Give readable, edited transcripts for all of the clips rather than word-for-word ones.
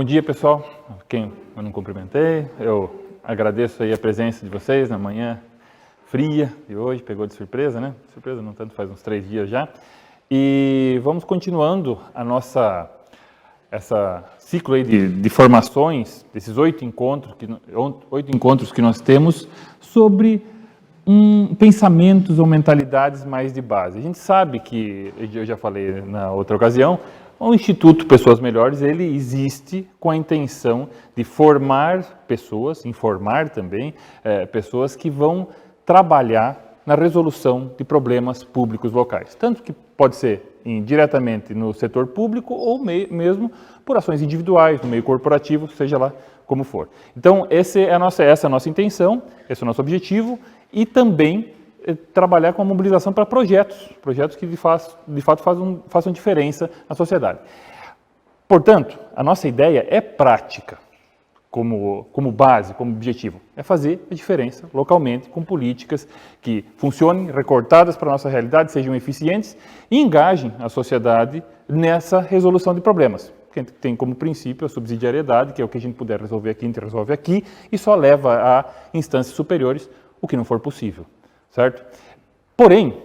Bom dia, pessoal. Quem eu não cumprimentei, eu agradeço aí a presença de vocês na manhã fria de hoje, pegou de surpresa, né? Surpresa não tanto, faz uns 3 dias já. E vamos continuando essa ciclo aí de formações, desses 8 encontros que nós temos sobre pensamentos ou mentalidades mais de base. A gente sabe que, eu já falei na outra ocasião, o Instituto Pessoas Melhores, ele existe com a intenção de formar pessoas, informar também, pessoas que vão trabalhar na resolução de problemas públicos locais. Tanto que pode ser diretamente no setor público ou mesmo por ações individuais, no meio corporativo, seja lá como for. Então, essa é a nossa intenção, esse é o nosso objetivo, e também trabalhar com a mobilização para projetos que de fato façam diferença na sociedade. Portanto, a nossa ideia é prática, como base, como objetivo, é fazer a diferença localmente com políticas que funcionem, recortadas para a nossa realidade, sejam eficientes e engajem a sociedade nessa resolução de problemas. Que tem como princípio a subsidiariedade, que é o que a gente puder resolver aqui, a gente resolve aqui, e só leva a instâncias superiores o que não for possível. Certo? Porém,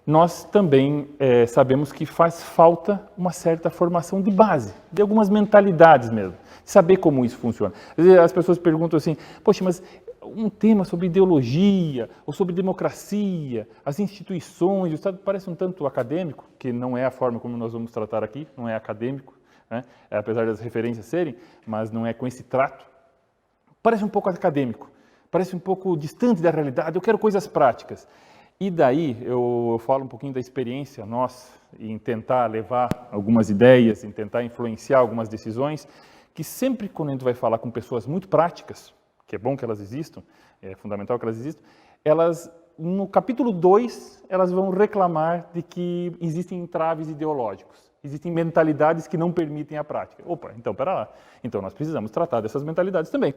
nós também sabemos que faz falta uma certa formação de base, de algumas mentalidades mesmo, de saber como isso funciona. Às vezes as pessoas perguntam assim, poxa, mas um tema sobre ideologia, ou sobre democracia, as instituições, o Estado parece um tanto acadêmico, que não é a forma como nós vamos tratar aqui, não é acadêmico, né? Apesar das referências serem, mas não é com esse trato. Parece um pouco acadêmico. Parece um pouco distante da realidade, eu quero coisas práticas. E daí eu falo um pouquinho da experiência nossa em tentar levar algumas ideias, em tentar influenciar algumas decisões, que sempre quando a gente vai falar com pessoas muito práticas, que é bom que elas existam, é fundamental que elas existam, elas, no capítulo 2, elas vão reclamar de que existem entraves ideológicos, existem mentalidades que não permitem a prática. Opa, então pera lá. Então nós precisamos tratar dessas mentalidades também.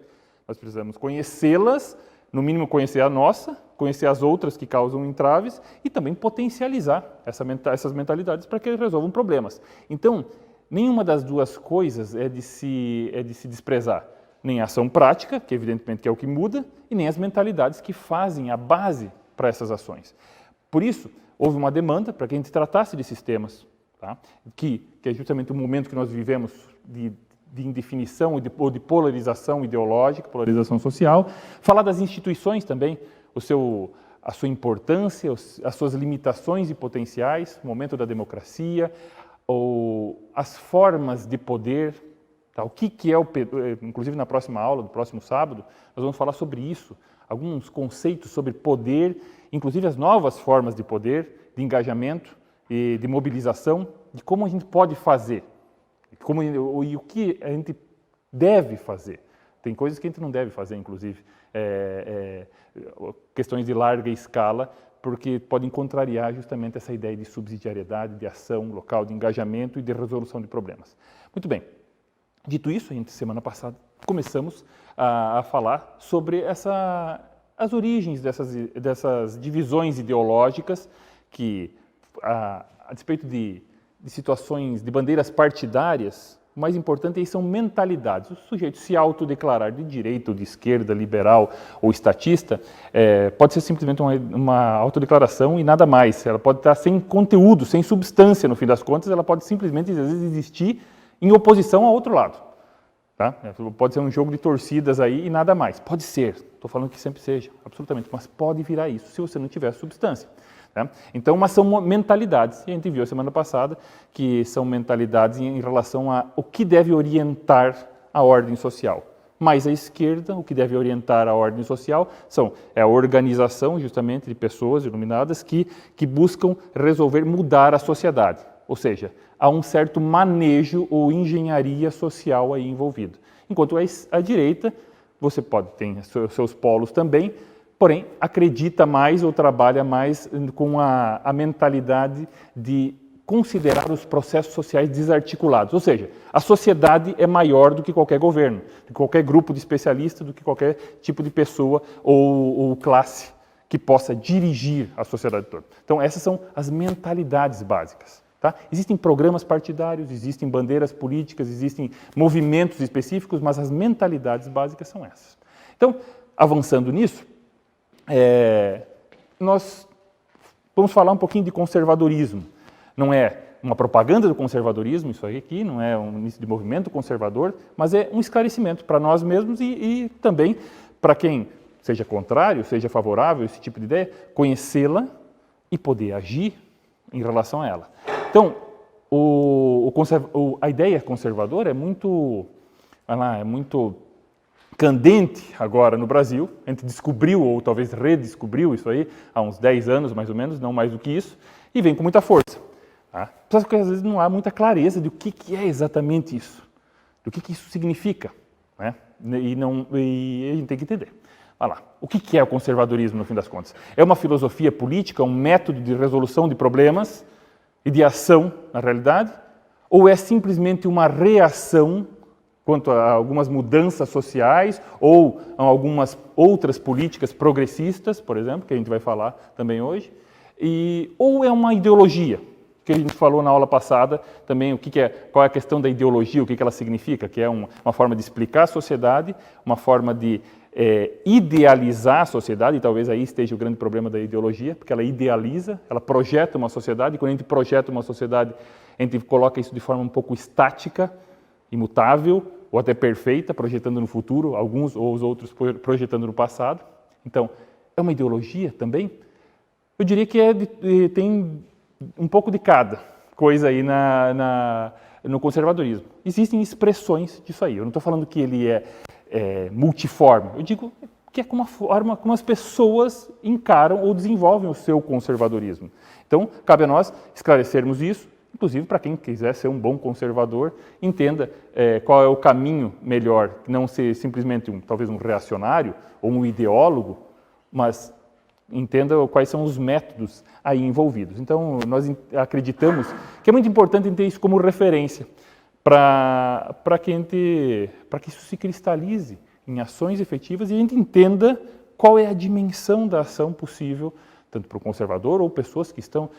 Nós precisamos conhecê-las, no mínimo conhecer a nossa, conhecer as outras que causam entraves e também potencializar essas mentalidades para que eles resolvam problemas. Então, nenhuma das duas coisas é de se desprezar. Nem a ação prática, que evidentemente é o que muda, e nem as mentalidades que fazem a base para essas ações. Por isso, houve uma demanda para que a gente tratasse desses temas, tá? que é justamente o momento que nós vivemos de indefinição ou de polarização ideológica, polarização social, falar das instituições também, a sua importância, as suas limitações e potenciais, o momento da democracia, ou as formas de poder, tá? O que é inclusive na próxima aula, no próximo sábado, nós vamos falar sobre isso, alguns conceitos sobre poder, inclusive as novas formas de poder, de engajamento e de mobilização, de como a gente pode fazer. E o que a gente deve fazer. Tem coisas que a gente não deve fazer, inclusive, questões de larga escala, porque podem contrariar justamente essa ideia de subsidiariedade, de ação local, de engajamento e de resolução de problemas. Muito bem. Dito isso, a gente, semana passada, começamos a falar sobre as origens dessas divisões ideológicas que, a despeito de situações de bandeiras partidárias, o mais importante aí são mentalidades. O sujeito se autodeclarar de direita ou de esquerda, liberal ou estatista, pode ser simplesmente uma autodeclaração e nada mais. Ela pode estar sem conteúdo, sem substância, no fim das contas, ela pode simplesmente, às vezes, existir em oposição ao outro lado. Tá? Pode ser um jogo de torcidas aí e nada mais. Pode ser, estou falando que sempre seja, absolutamente, mas pode virar isso se você não tiver substância. Então, mas são mentalidades, e a gente viu a semana passada que são mentalidades em relação a o que deve orientar a ordem social. Mais à esquerda, o que deve orientar a ordem social é a organização, justamente, de pessoas iluminadas que buscam resolver, mudar a sociedade. Ou seja, há um certo manejo ou engenharia social aí envolvido. Enquanto à direita, você pode ter seus polos também, porém, acredita mais ou trabalha mais com a mentalidade de considerar os processos sociais desarticulados. Ou seja, a sociedade é maior do que qualquer governo, do que qualquer grupo de especialistas, do que qualquer tipo de pessoa ou classe que possa dirigir a sociedade toda. Então, essas são as mentalidades básicas. Tá? Existem programas partidários, existem bandeiras políticas, existem movimentos específicos, mas as mentalidades básicas são essas. Então, avançando nisso, nós vamos falar um pouquinho de conservadorismo. Não é uma propaganda do conservadorismo, isso aqui, não é um início de movimento conservador, mas é um esclarecimento para nós mesmos e também para quem seja contrário, seja favorável a esse tipo de ideia, conhecê-la e poder agir em relação a ela. Então, a ideia conservadora é muito candente agora no Brasil. A gente descobriu, ou talvez redescobriu isso aí, há uns 10 anos mais ou menos, não mais do que isso, e vem com muita força. Tá? Só que às vezes não há muita clareza de o que é exatamente isso, do que isso significa, né? E a gente tem que entender. Olha lá, o que é o conservadorismo no fim das contas? É uma filosofia política, um método de resolução de problemas e de ação na realidade? Ou é simplesmente uma reação quanto a algumas mudanças sociais ou a algumas outras políticas progressistas, por exemplo, que a gente vai falar também hoje? Ou é uma ideologia? Que a gente falou na aula passada também qual é a questão da ideologia, o que ela significa, que é uma forma de explicar a sociedade, uma forma de idealizar a sociedade, e talvez aí esteja o grande problema da ideologia, porque ela idealiza, ela projeta uma sociedade, e quando a gente projeta uma sociedade, a gente coloca isso de forma um pouco estática, imutável, ou até perfeita, projetando no futuro, alguns ou os outros projetando no passado. Então, é uma ideologia também? Eu diria que tem um pouco de cada coisa aí no conservadorismo. Existem expressões disso aí. Eu não estou falando que ele é multiforme. Eu digo que é como a forma como as pessoas encaram ou desenvolvem o seu conservadorismo. Então, cabe a nós esclarecermos isso, inclusive para quem quiser ser um bom conservador, entenda qual é o caminho melhor, não ser simplesmente talvez um reacionário ou um ideólogo, mas entenda quais são os métodos aí envolvidos. Então, nós acreditamos que é muito importante ter isso como referência para que isso se cristalize em ações efetivas e a gente entenda qual é a dimensão da ação possível, tanto para o conservador ou pessoas que estão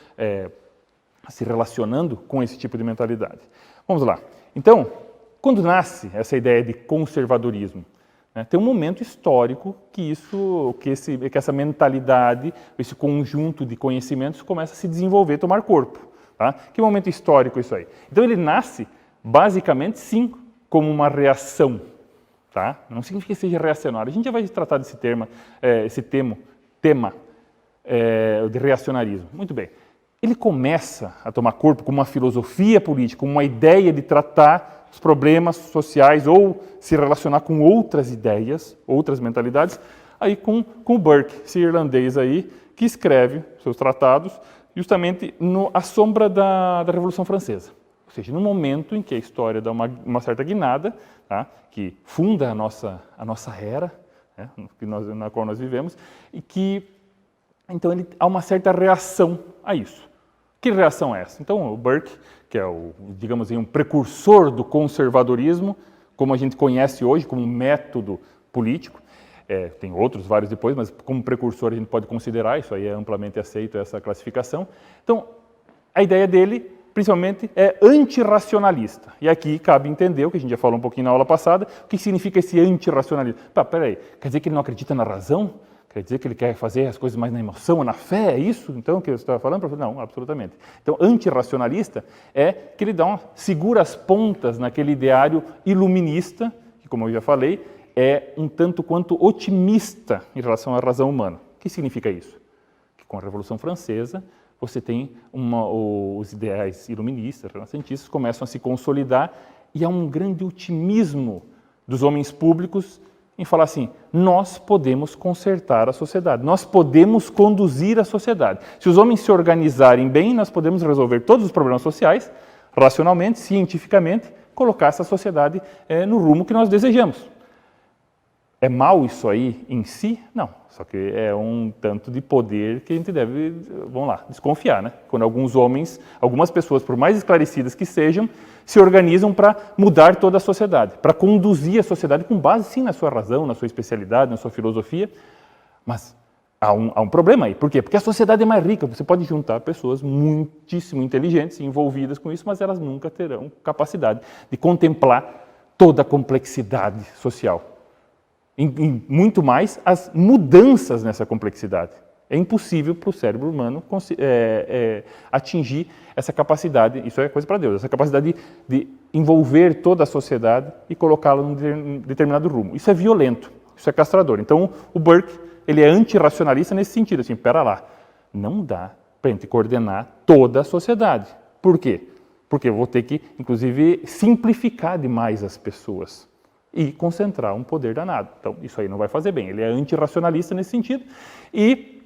se relacionando com esse tipo de mentalidade. Vamos lá. Então, quando nasce essa ideia de conservadorismo, tem um momento histórico que essa mentalidade, esse conjunto de conhecimentos começa a se desenvolver, tomar corpo. Tá? Que momento histórico isso aí? Então ele nasce, basicamente, sim, como uma reação. Tá? Não significa que seja reacionário. A gente já vai tratar desse tema de reacionarismo. Muito bem. Ele começa a tomar corpo como uma filosofia política, como uma ideia de tratar os problemas sociais ou se relacionar com outras ideias, outras mentalidades, aí com o Burke, esse irlandês aí, que escreve seus tratados justamente à sombra da Revolução Francesa. Ou seja, no momento em que a história dá uma certa guinada, tá, que funda a nossa era, né, na qual nós vivemos, e que, então, há uma certa reação a isso. Que reação é essa? Então, o Burke, que é digamos assim, um precursor do conservadorismo, como a gente conhece hoje, como um método político, tem outros, vários depois, mas como precursor a gente pode considerar, isso aí é amplamente aceito, essa classificação. Então, a ideia dele, principalmente, é antirracionalista. E aqui cabe entender, o que a gente já falou um pouquinho na aula passada, o que significa esse antirracionalismo. Peraí, quer dizer que ele não acredita na razão? Quer dizer que ele quer fazer as coisas mais na emoção ou na fé? É isso, então, que você estava falando? Não, absolutamente. Então, antirracionalista é que ele segura as pontas naquele ideário iluminista, que, como eu já falei, é um tanto quanto otimista em relação à razão humana. O que significa isso? Que com a Revolução Francesa, você tem os ideais iluministas, renascentistas, começam a se consolidar e há um grande otimismo dos homens públicos em falar assim, nós podemos consertar a sociedade, nós podemos conduzir a sociedade. Se os homens se organizarem bem, nós podemos resolver todos os problemas sociais, racionalmente, cientificamente, colocar essa sociedade no rumo que nós desejamos. É mal isso aí em si? Não, só que é um tanto de poder que a gente deve, vamos lá, desconfiar, né? Quando algumas pessoas, por mais esclarecidas que sejam, se organizam para mudar toda a sociedade, para conduzir a sociedade com base, sim, na sua razão, na sua especialidade, na sua filosofia, mas há um problema aí. Por quê? Porque a sociedade é mais rica. Você pode juntar pessoas muitíssimo inteligentes, envolvidas com isso, mas elas nunca terão capacidade de contemplar toda a complexidade social. E muito mais as mudanças nessa complexidade. É impossível para o cérebro humano atingir essa capacidade, isso é coisa para Deus, essa capacidade de envolver toda a sociedade e colocá-la num determinado rumo. Isso é violento, isso é castrador. Então, o Burke, ele é antirracionalista nesse sentido, assim, pera lá, não dá para a gente coordenar toda a sociedade. Por quê? Porque eu vou ter que, inclusive, simplificar demais as pessoas e concentrar um poder danado. Então, isso aí não vai fazer bem. Ele é antirracionalista nesse sentido e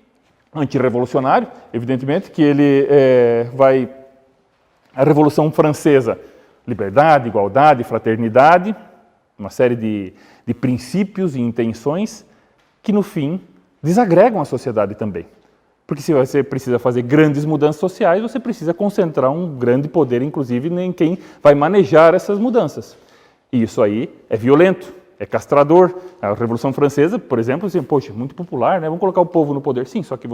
antirrevolucionário, evidentemente, que ele vai... A Revolução Francesa, liberdade, igualdade, fraternidade, uma série de princípios e intenções que, no fim, desagregam a sociedade também. Porque se você precisa fazer grandes mudanças sociais, você precisa concentrar um grande poder, inclusive, em quem vai manejar essas mudanças. E isso aí é violento, é castrador. A Revolução Francesa, por exemplo, assim, poxa, muito popular, né? Vamos colocar o povo no poder. Sim, só que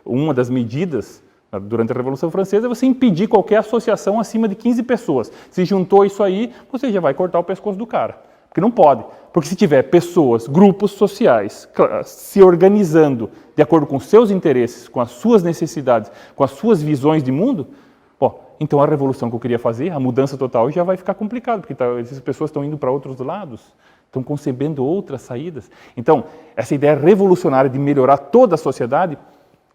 uma das medidas durante a Revolução Francesa é você impedir qualquer associação acima de 15 pessoas. Se juntou isso aí, você já vai cortar o pescoço do cara. Porque não pode. Porque se tiver pessoas, grupos sociais se organizando de acordo com os seus interesses, com as suas necessidades, com as suas visões de mundo, então a revolução que eu queria fazer, a mudança total, já vai ficar complicado, porque essas pessoas estão indo para outros lados, estão concebendo outras saídas. Então, essa ideia revolucionária de melhorar toda a sociedade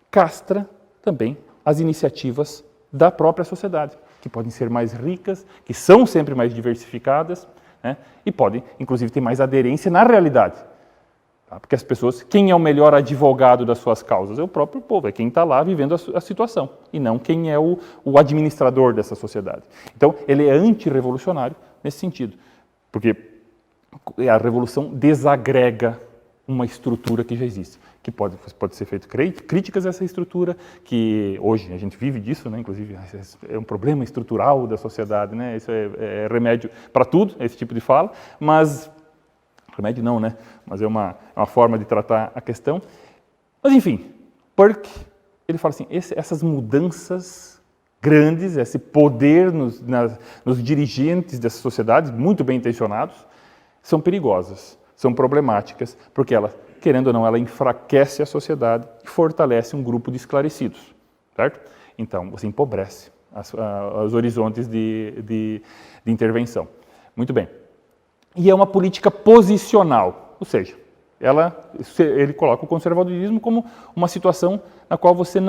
castra também as iniciativas da própria sociedade, que podem ser mais ricas, que são sempre mais diversificadas, né? E podem, inclusive, ter mais aderência na realidade. Tá? Porque as pessoas, quem é o melhor advogado das suas causas? É o próprio povo, é quem está lá vivendo a situação, e não quem é o administrador dessa sociedade. Então, ele é antirrevolucionário nesse sentido, porque a revolução desagrega uma estrutura que já existe, que pode ser feito críticas a essa estrutura, que hoje a gente vive disso, né? Inclusive é um problema estrutural da sociedade, né? Isso é remédio para tudo, esse tipo de fala, mas remédio não, né? Mas é uma forma de tratar a questão. Mas enfim, Burke, ele fala assim, essas mudanças grandes, esse poder nos dirigentes dessa sociedade, muito bem intencionados, são perigosas, são problemáticas, porque ela, querendo ou não, ela enfraquece a sociedade e fortalece um grupo de esclarecidos, certo? Então, você empobrece os horizontes de intervenção. Muito bem. E é uma política posicional, ou seja, ele coloca o conservadorismo como uma situação na qual você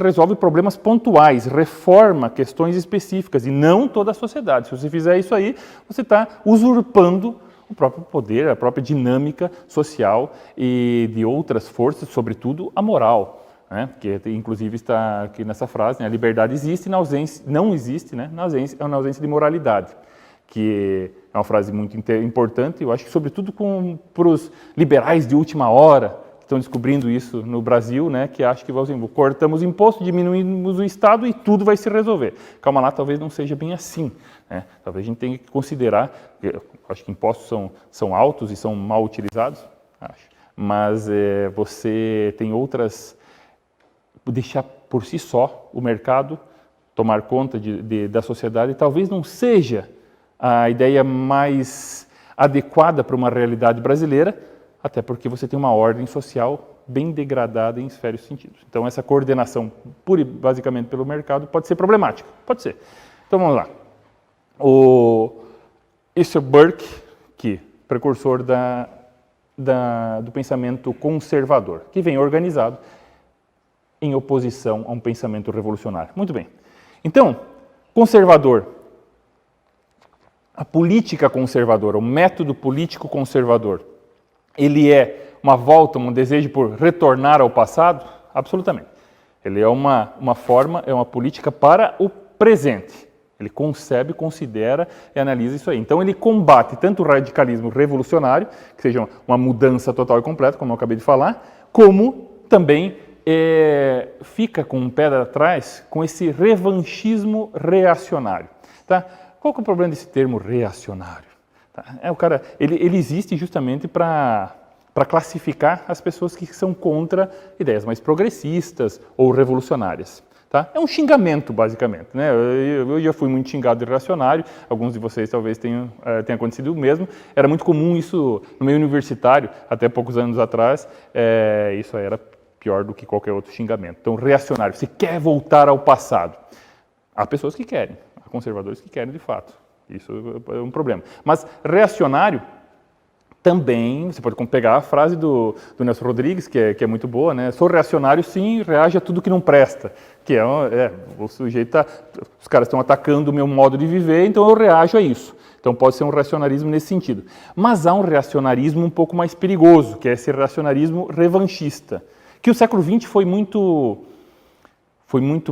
resolve problemas pontuais, reforma questões específicas e não toda a sociedade. Se você fizer isso aí, você está usurpando o próprio poder, a própria dinâmica social e de outras forças, sobretudo a moral, né? Que inclusive está aqui nessa frase, né? A liberdade existe não existe, né? na ausência de moralidade, que é uma frase muito importante, eu acho que sobretudo para os liberais de última hora, que estão descobrindo isso no Brasil, né? Que acham que assim, cortamos imposto, diminuímos o Estado e tudo vai se resolver. Calma lá, talvez não seja bem assim. Né? Talvez a gente tenha que considerar, acho que impostos são altos e são mal utilizados, acho. Mas você tem outras, deixar por si só o mercado tomar conta da sociedade, talvez não seja a ideia mais adequada para uma realidade brasileira, até porque você tem uma ordem social bem degradada em vários sentidos. Então, essa coordenação, basicamente pelo mercado, pode ser problemática. Pode ser. Então, vamos lá. Esse é Burke, que precursor do pensamento conservador, que vem organizado em oposição a um pensamento revolucionário. Muito bem. Então, conservador, a política conservadora, o método político conservador, ele é uma volta, um desejo por retornar ao passado? Absolutamente. Ele é uma forma, é uma política para o presente. Ele concebe, considera e analisa isso aí. Então ele combate tanto o radicalismo revolucionário, que seja uma mudança total e completa, como eu acabei de falar, como também fica com um pé atrás com esse revanchismo reacionário. Tá? Qual que é o problema desse termo reacionário? Tá? O cara, ele existe justamente para para classificar as pessoas que são contra ideias mais progressistas ou revolucionárias. Tá? É um xingamento, basicamente. Né? Eu já fui muito xingado de reacionário, alguns de vocês talvez tenha acontecido o mesmo. Era muito comum isso no meio universitário, até poucos anos atrás, isso era pior do que qualquer outro xingamento. Então, reacionário, você quer voltar ao passado. Há pessoas que querem, há conservadores que querem de fato. Isso é um problema. Mas reacionário também, você pode pegar a frase do Nelson Rodrigues, que é muito boa, né? Sou reacionário, sim, reage a tudo que não presta. Que o sujeito os caras estão atacando o meu modo de viver, então eu reajo a isso. Então pode ser um reacionarismo nesse sentido. Mas há um reacionarismo um pouco mais perigoso, que é esse reacionarismo revanchista, que o século XX foi muito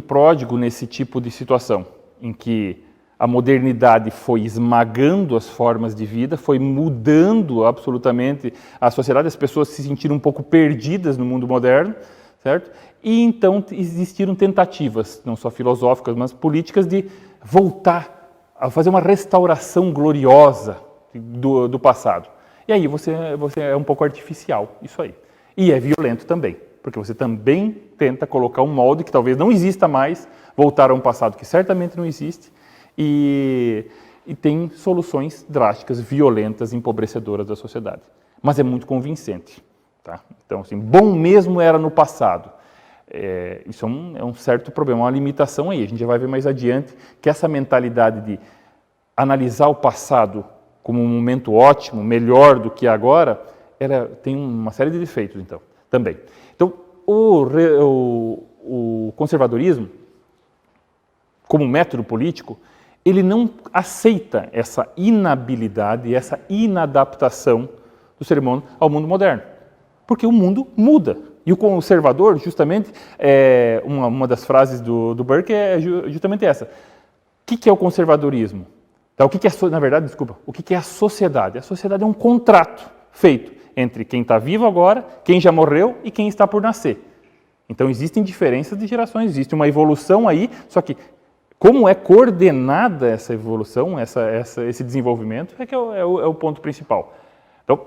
pródigo nesse tipo de situação, em que a modernidade foi esmagando as formas de vida, foi mudando absolutamente a sociedade, as pessoas se sentiram um pouco perdidas no mundo moderno, certo? E então existiram tentativas, não só filosóficas, mas políticas, de voltar a fazer uma restauração gloriosa do passado. E aí você é um pouco artificial, isso aí. E é violento também, porque você também tenta colocar um molde que talvez não exista mais, voltar a um passado que certamente não existe, e tem soluções drásticas, violentas, empobrecedoras da sociedade. Mas é muito convincente. Tá? Então, assim, bom mesmo era no passado. Isso é um certo problema, uma limitação aí. A gente já vai ver mais adiante que essa mentalidade de analisar o passado como um momento ótimo, melhor do que agora, ela tem uma série de defeitos, então, também. Então, o conservadorismo, como método político, ele não aceita essa inabilidade, essa inadaptação do ser humano ao mundo moderno. Porque o mundo muda. E o conservador, justamente, uma das frases do Burke é justamente essa. O que é o conservadorismo? Então, na verdade, o que é a sociedade? A sociedade é um contrato feito entre quem está vivo agora, quem já morreu e quem está por nascer. Então, existem diferenças de gerações, existe uma evolução aí, só que como é coordenada essa evolução, esse desenvolvimento, é o ponto principal. Então,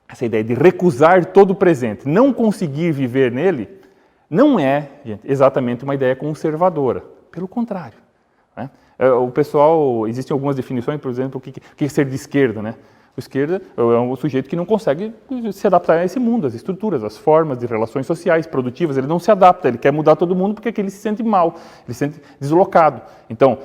essa ideia de recusar todo o presente, não conseguir viver nele, não é, gente, exatamente uma ideia conservadora. Pelo contrário. Né? O pessoal, existem algumas definições, por exemplo, o que é ser de esquerda, né? O esquerda é um sujeito que não consegue se adaptar a esse mundo, às estruturas, às formas de relações sociais, produtivas. Ele não se adapta, ele quer mudar todo mundo porque ele se sente mal, ele se sente deslocado. Então,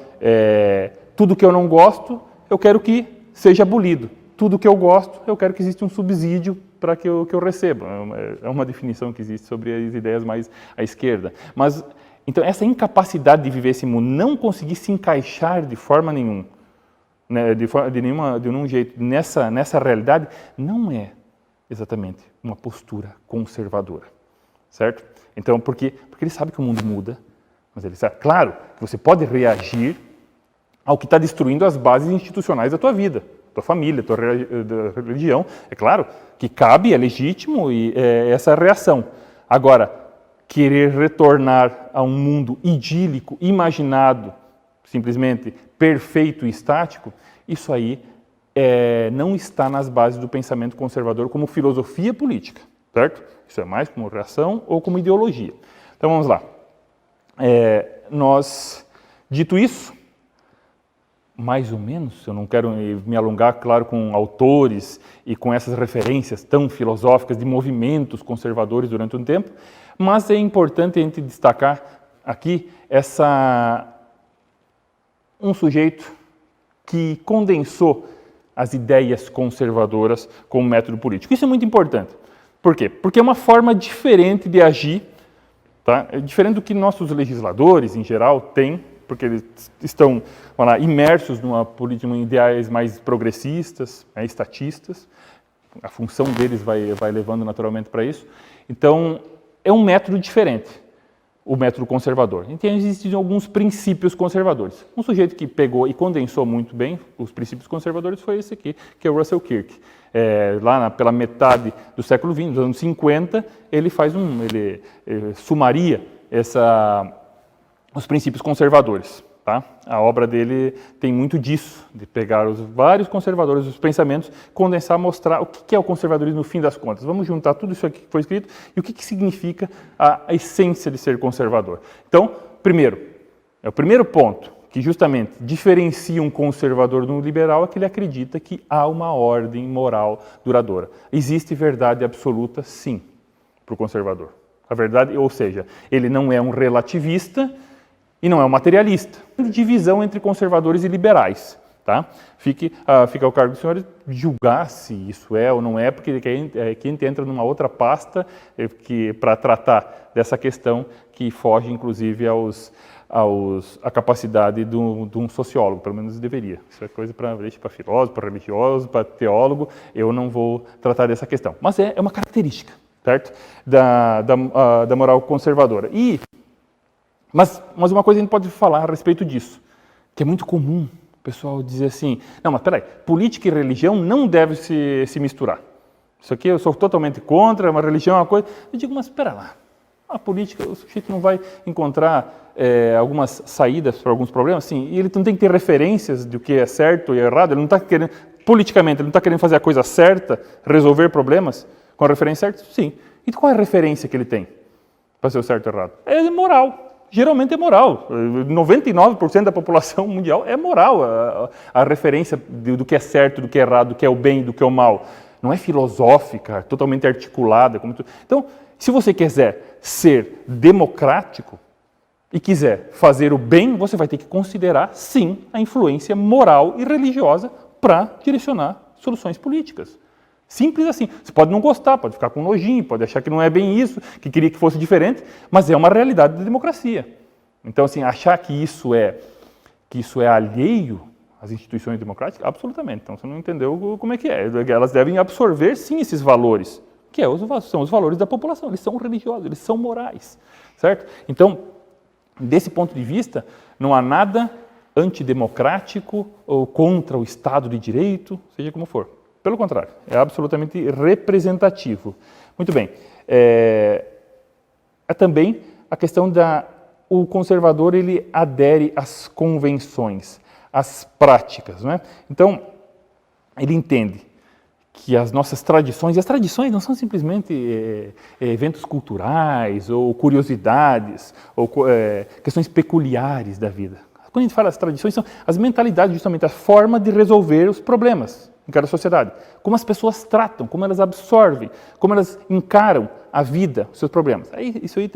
tudo que eu não gosto, eu quero que seja abolido. Tudo que eu gosto, eu quero que exista um subsídio para que eu receba. É uma definição que existe sobre as ideias mais à esquerda. Mas, então, essa incapacidade de viver esse mundo, não conseguir se encaixar de forma nenhuma, né, de nenhum jeito nessa realidade, não é exatamente uma postura conservadora, certo? Então, porque ele sabe que o mundo muda, mas ele sabe, claro, que você pode reagir ao que está destruindo as bases institucionais da tua vida, tua família, tua religião. É claro que cabe, é legítimo essa reação. Agora, querer retornar a um mundo idílico, imaginado, simplesmente perfeito e estático, isso aí não está nas bases do pensamento conservador como filosofia política, certo? Isso é mais como reação ou como ideologia. Então vamos lá. Dito isso, mais ou menos, eu não quero me alongar, claro, com autores e com essas referências tão filosóficas de movimentos conservadores durante um tempo, mas é importante a gente destacar aqui um sujeito que condensou as ideias conservadoras como método político. Isso é muito importante. Por quê? Porque é uma forma diferente de agir, tá? É diferente do que nossos legisladores, em geral, têm, porque eles estão imersos numa política, em ideais mais progressistas, estatistas. A função deles vai levando naturalmente para isso. Então, é um método diferente, o método conservador. Então, existem alguns princípios conservadores. Um sujeito que pegou e condensou muito bem os princípios conservadores foi esse aqui, que é o Russell Kirk. Pela metade do século XX, nos anos 50, ele sumaria os princípios conservadores. Tá? A obra dele tem muito disso, de pegar os vários conservadores, os pensamentos, condensar, mostrar o que é o conservadorismo no fim das contas. Vamos juntar tudo isso aqui que foi escrito e o que significa a essência de ser conservador. Então, primeiro, o primeiro ponto que justamente diferencia um conservador de um liberal é que ele acredita que há uma ordem moral duradoura. Existe verdade absoluta, sim, para o conservador. A verdade, ou seja, ele não é um relativista e não é um materialista. Divisão entre conservadores e liberais. Tá? Fica ao cargo dos senhores julgar se isso é ou não é, porque aqui a gente entra numa outra pasta para tratar dessa questão que foge, inclusive, à capacidade de um sociólogo, pelo menos deveria. Isso é coisa para filósofo, para religioso, para teólogo, eu não vou tratar dessa questão. Mas é uma característica, certo? Da moral conservadora. Mas uma coisa a gente pode falar a respeito disso, que é muito comum o pessoal dizer assim, não, mas peraí, política e religião não devem se misturar. Isso aqui eu sou totalmente contra, uma religião é uma coisa. Eu digo, mas espera lá, a política, o sujeito não vai encontrar algumas saídas para alguns problemas? Sim, e ele não tem que ter referências do que é certo e errado, ele não está querendo, politicamente, ele não está querendo fazer a coisa certa, resolver problemas com a referência certa? Sim. E qual é a referência que ele tem para ser o certo e errado? É moral. Geralmente é moral. 99% da população mundial é moral. A referência do que é certo, do que é errado, do que é o bem, do que é o mal. Não é filosófica, totalmente articulada. Então, se você quiser ser democrático e quiser fazer o bem, você vai ter que considerar, sim, a influência moral e religiosa para direcionar soluções políticas. Simples assim. Você pode não gostar, pode ficar com nojinho, pode achar que não é bem isso, que queria que fosse diferente, mas é uma realidade da democracia. Então, assim, achar que isso é alheio às instituições democráticas, absolutamente. Então, você não entendeu como é que é. Elas devem absorver, sim, esses valores, que são os valores da população. Eles são religiosos, eles são morais, certo? Então, desse ponto de vista, não há nada antidemocrático ou contra o Estado de Direito, seja como for. Pelo contrário, é absolutamente representativo. Muito bem. É também a questão o conservador, ele adere às convenções, às práticas, não é? Então, ele entende que as nossas tradições, e as tradições não são simplesmente eventos culturais ou curiosidades ou questões peculiares da vida. Quando a gente fala das tradições, são as mentalidades, justamente a forma de resolver os problemas em cada sociedade. Como as pessoas tratam, como elas absorvem, como elas encaram a vida, os seus problemas. Isso aí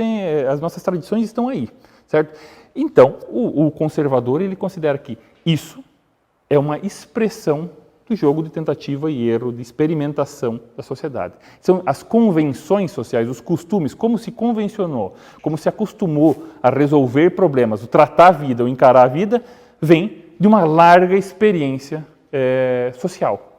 as nossas tradições estão aí, certo? Então, o conservador, ele considera que isso é uma expressão do jogo de tentativa e erro, de experimentação da sociedade. São as convenções sociais, os costumes, como se convencionou, como se acostumou a resolver problemas, o tratar a vida, o encarar a vida, vem de uma larga experiência social.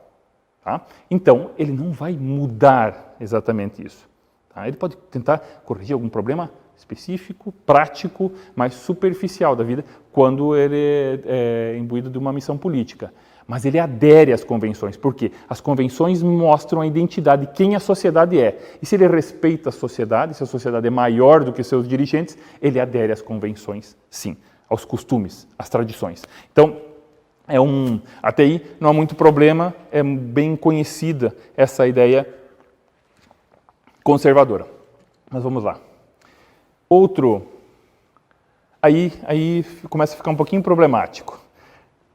Tá? Então, ele não vai mudar exatamente isso. Tá? Ele pode tentar corrigir algum problema específico, prático, mais superficial da vida, quando ele é imbuído de uma missão política. Mas ele adere às convenções. Por quê? As convenções mostram a identidade, quem a sociedade é. E se ele respeita a sociedade, se a sociedade é maior do que seus dirigentes, ele adere às convenções, sim, aos costumes, às tradições. Então, até aí não há muito problema, é bem conhecida essa ideia conservadora. Mas vamos lá. Aí começa a ficar um pouquinho problemático.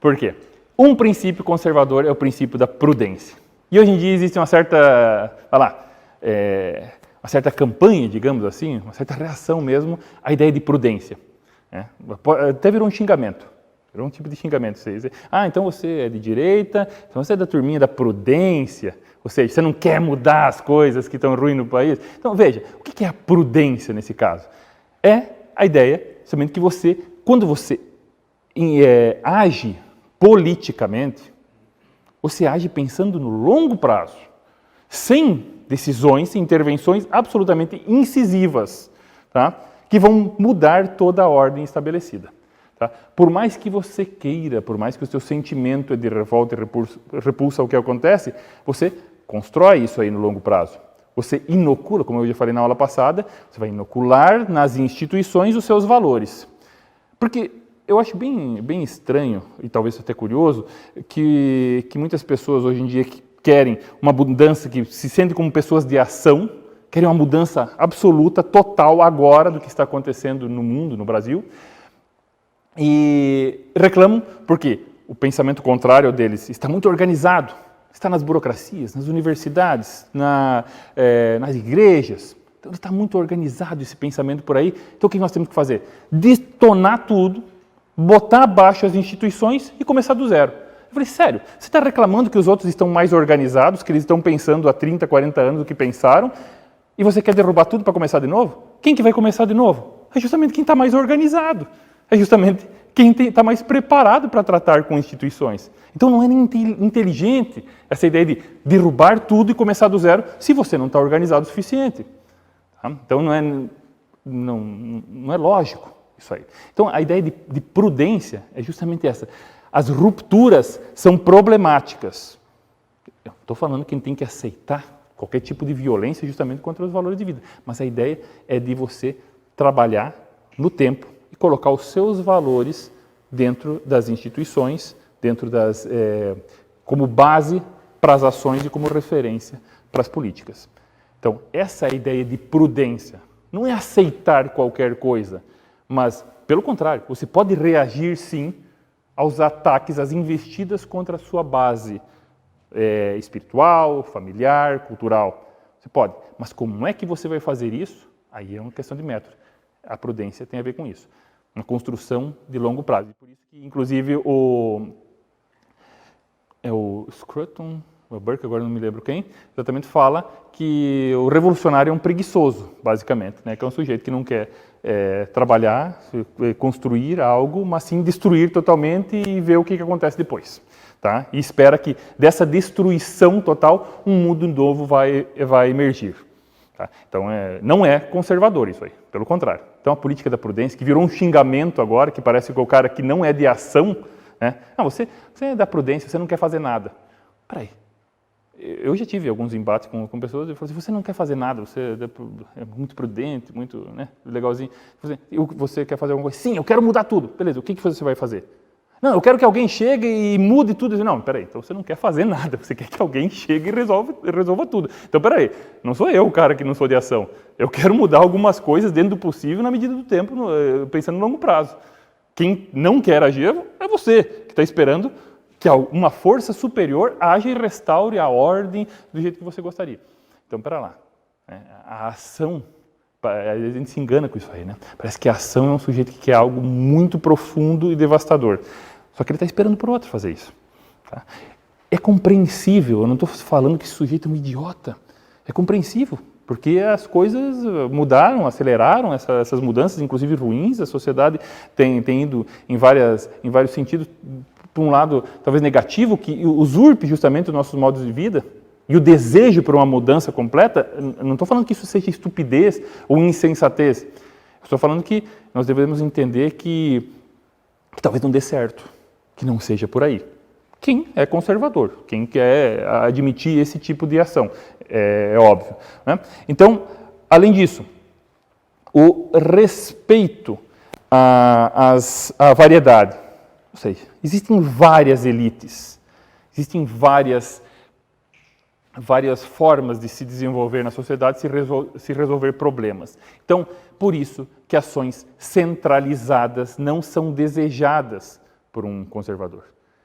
Por quê? Um princípio conservador é o princípio da prudência. E hoje em dia existe uma certa campanha, digamos assim, uma certa reação mesmo à ideia de prudência. Até virou um xingamento. Virou um tipo de xingamento. Então você é de direita, então você é da turminha da prudência, ou seja, você não quer mudar as coisas que estão ruins no país. Então veja, o que é a prudência nesse caso? É a ideia, somente que quando você age politicamente, você age pensando no longo prazo, sem decisões, sem intervenções absolutamente incisivas, tá? Que vão mudar toda a ordem estabelecida. Tá? Por mais que você queira, por mais que o seu sentimento é de revolta e repulsa ao que acontece, você constrói isso aí no longo prazo. Você inocula, como eu já falei na aula passada, você vai inocular nas instituições os seus valores. Porque eu acho bem estranho, e talvez até curioso, que muitas pessoas hoje em dia que querem uma mudança, que se sentem como pessoas de ação, querem uma mudança absoluta, total, agora, do que está acontecendo no mundo, no Brasil, e reclamam porque o pensamento contrário deles está muito organizado, está nas burocracias, nas universidades, nas igrejas. Então está muito organizado esse pensamento por aí. Então o que nós temos que fazer? Detonar tudo, botar abaixo as instituições e começar do zero. Eu falei, sério, você está reclamando que os outros estão mais organizados, que eles estão pensando há 30, 40 anos o que pensaram, e você quer derrubar tudo para começar de novo? Quem que vai começar de novo? É justamente quem está mais organizado. É justamente quem está mais preparado para tratar com instituições. Então não é nem inteligente essa ideia de derrubar tudo e começar do zero se você não está organizado o suficiente. Tá? Então não é lógico isso aí. Então a ideia de prudência é justamente essa. As rupturas são problemáticas. Eu estou falando que a gente tem que aceitar qualquer tipo de violência justamente contra os valores de vida. Mas a ideia é de você trabalhar no tempo e colocar os seus valores dentro das instituições, como base para as ações e como referência para as políticas. Então, essa é a ideia de prudência. Não é aceitar qualquer coisa, mas, pelo contrário, você pode reagir, sim, aos ataques, às investidas contra a sua base espiritual, familiar, cultural. Você pode. Mas como é que você vai fazer isso? Aí é uma questão de método. A prudência tem a ver com isso. Uma construção de longo prazo. Por isso que, inclusive, o Scruton, o Burke, agora não me lembro quem, exatamente fala que o revolucionário é um preguiçoso, basicamente, né? Que é um sujeito que não quer trabalhar, construir algo, mas sim destruir totalmente e ver o que acontece depois. Tá? E espera que dessa destruição total um mundo novo vai emergir. Tá? Então, não é conservador isso aí, pelo contrário. Então, a política da prudência, que virou um xingamento agora, que parece que o cara que não é de ação, né? Não, você é da prudência, você não quer fazer nada. Peraí, eu já tive alguns embates com pessoas, eu falei assim, você não quer fazer nada, você é muito prudente, muito, né, legalzinho. Você quer fazer alguma coisa? Sim, eu quero mudar tudo. Beleza, o que você vai fazer? Não, eu quero que alguém chegue e mude tudo. Não, peraí, então você não quer fazer nada, você quer que alguém chegue e resolva tudo. Então, peraí, não sou eu o cara que não sou de ação. Eu quero mudar algumas coisas dentro do possível, na medida do tempo, pensando no longo prazo. Quem não quer agir é você, que está esperando que uma força superior age e restaure a ordem do jeito que você gostaria. Então, pera lá. A ação, a gente se engana com isso aí, né? Parece que a ação é um sujeito que quer algo muito profundo e devastador. Só que ele está esperando por outro fazer isso. Tá? É compreensível, eu não estou falando que esse sujeito é um idiota. É compreensível, porque as coisas mudaram, aceleraram essas mudanças, inclusive ruins. A sociedade tem ido em vários sentidos, por um lado, talvez negativo, que usurpe justamente os nossos modos de vida, e o desejo por uma mudança completa. Não estou falando que isso seja estupidez ou insensatez. Estou falando que nós devemos entender que talvez não dê certo, que não seja por aí. Quem é conservador, quem quer admitir esse tipo de ação, é óbvio. Né? Então, além disso, o respeito à variedade. Ou seja, existem várias elites, existem várias formas de se desenvolver na sociedade, se resolver problemas. Então, por isso que ações centralizadas não são desejadas por um conservador.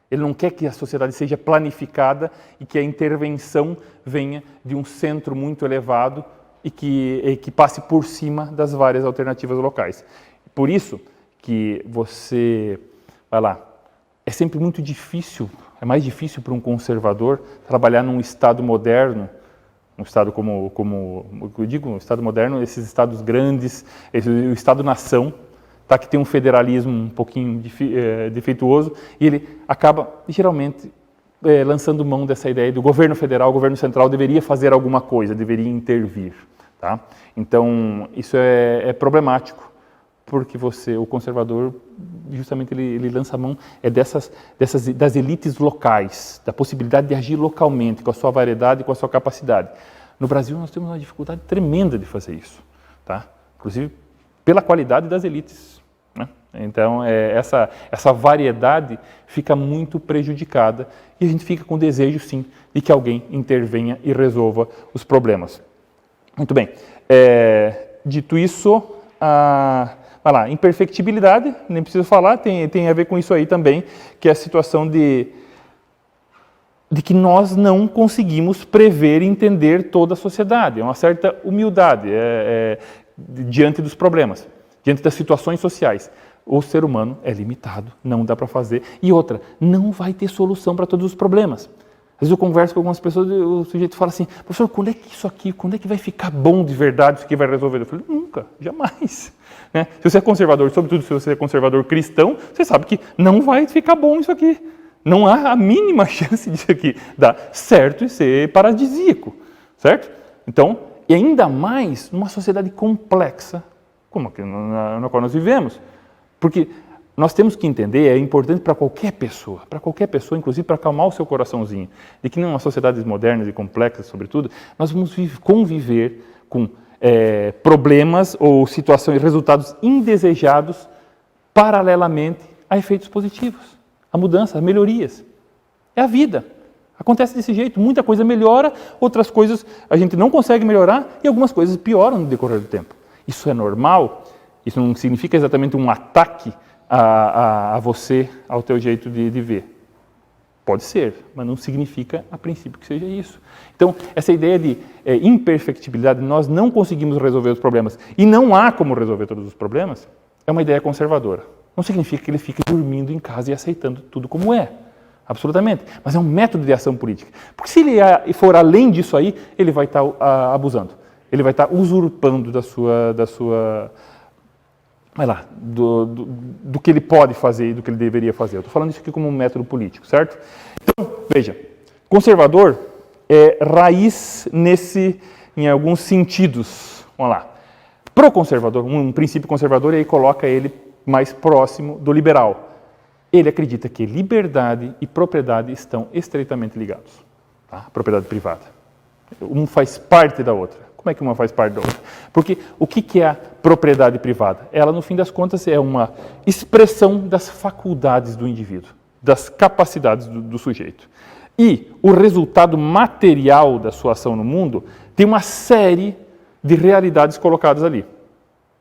Ele não quer que a sociedade seja planificada e que a intervenção venha de um centro muito elevado e que passe por cima das várias alternativas locais. Por isso que você, vai lá, é sempre muito difícil, é mais difícil para um conservador trabalhar num Estado moderno, um Estado como eu digo, um Estado moderno, esses Estados grandes, o Estado-nação, tá, que tem um federalismo um pouquinho defeituoso, e ele acaba, geralmente, lançando mão dessa ideia do governo federal, o governo central deveria fazer alguma coisa, deveria intervir. Tá? Então, isso é problemático, porque o conservador, justamente ele lança a mão das elites locais, da possibilidade de agir localmente, com a sua variedade e com a sua capacidade. No Brasil, nós temos uma dificuldade tremenda de fazer isso, tá? Inclusive pela qualidade das elites, né? Então, essa variedade fica muito prejudicada e a gente fica com o desejo, sim, de que alguém intervenha e resolva os problemas. Muito bem. Dito isso, vai lá, imperfectibilidade, nem preciso falar, tem a ver com isso aí também, que é a situação de que nós não conseguimos prever e entender toda a sociedade. É uma certa humildade diante dos problemas, diante das situações sociais. O ser humano é limitado, não dá para fazer. E outra, não vai ter solução para todos os problemas. Às vezes eu converso com algumas pessoas e o sujeito fala assim, professor, quando é que vai ficar bom de verdade, isso aqui vai resolver? Eu falei, nunca, jamais. Né? Se você é conservador, sobretudo se você é conservador cristão, você sabe que não vai ficar bom isso aqui. Não há a mínima chance disso aqui dar certo e ser paradisíaco, certo? Então, e ainda mais numa sociedade complexa, como a na qual nós vivemos. Porque nós temos que entender, é importante para qualquer pessoa, inclusive para acalmar o seu coraçãozinho, de que numa sociedades modernas e complexas, sobretudo, nós vamos conviver com problemas ou situações, resultados indesejados, paralelamente a efeitos positivos, a mudança, a melhorias. É a vida. Acontece desse jeito, muita coisa melhora, outras coisas a gente não consegue melhorar e algumas coisas pioram no decorrer do tempo. Isso é normal? Isso não significa exatamente um ataque a você, ao teu jeito de ver. Pode ser, mas não significa, a princípio, que seja isso. Então, essa ideia de imperfectibilidade, nós não conseguimos resolver os problemas e não há como resolver todos os problemas, é uma ideia conservadora. Não significa que ele fique dormindo em casa e aceitando tudo como é. Absolutamente. Mas é um método de ação política. Porque se ele for além disso aí, ele vai estar abusando. Ele vai estar usurpando da sua vai lá, do que ele pode fazer e do que ele deveria fazer. Eu estou falando isso aqui como um método político, certo? Então, veja, conservador é raiz em alguns sentidos. Vamos lá. Pro-conservador, um princípio conservador, e aí coloca ele mais próximo do liberal. Ele acredita que liberdade e propriedade estão estreitamente ligados. Tá? Propriedade privada. Um faz parte da outra. Como é que uma faz parte da outra? Porque o que é a propriedade privada? Ela, no fim das contas, é uma expressão das faculdades do indivíduo, das capacidades do sujeito. E o resultado material da sua ação no mundo tem uma série de realidades colocadas ali.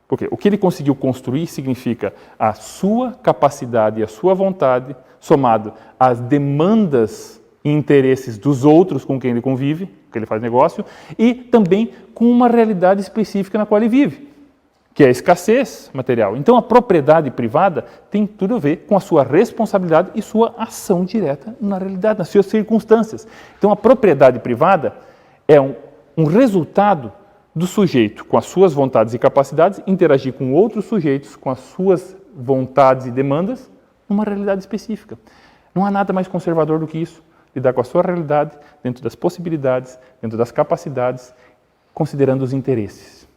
Porque o que ele conseguiu construir significa a sua capacidade e a sua vontade, somado às demandas e interesses dos outros com quem ele convive, que ele faz negócio, e também com uma realidade específica na qual ele vive, que é a escassez material. Então, a propriedade privada tem tudo a ver com a sua responsabilidade e sua ação direta na realidade, nas suas circunstâncias. Então, a propriedade privada é um resultado do sujeito, com as suas vontades e capacidades, interagir com outros sujeitos, com as suas vontades e demandas, numa realidade específica. Não há nada mais conservador do que isso. Lidar com a sua realidade, dentro das possibilidades, dentro das capacidades, considerando os interesses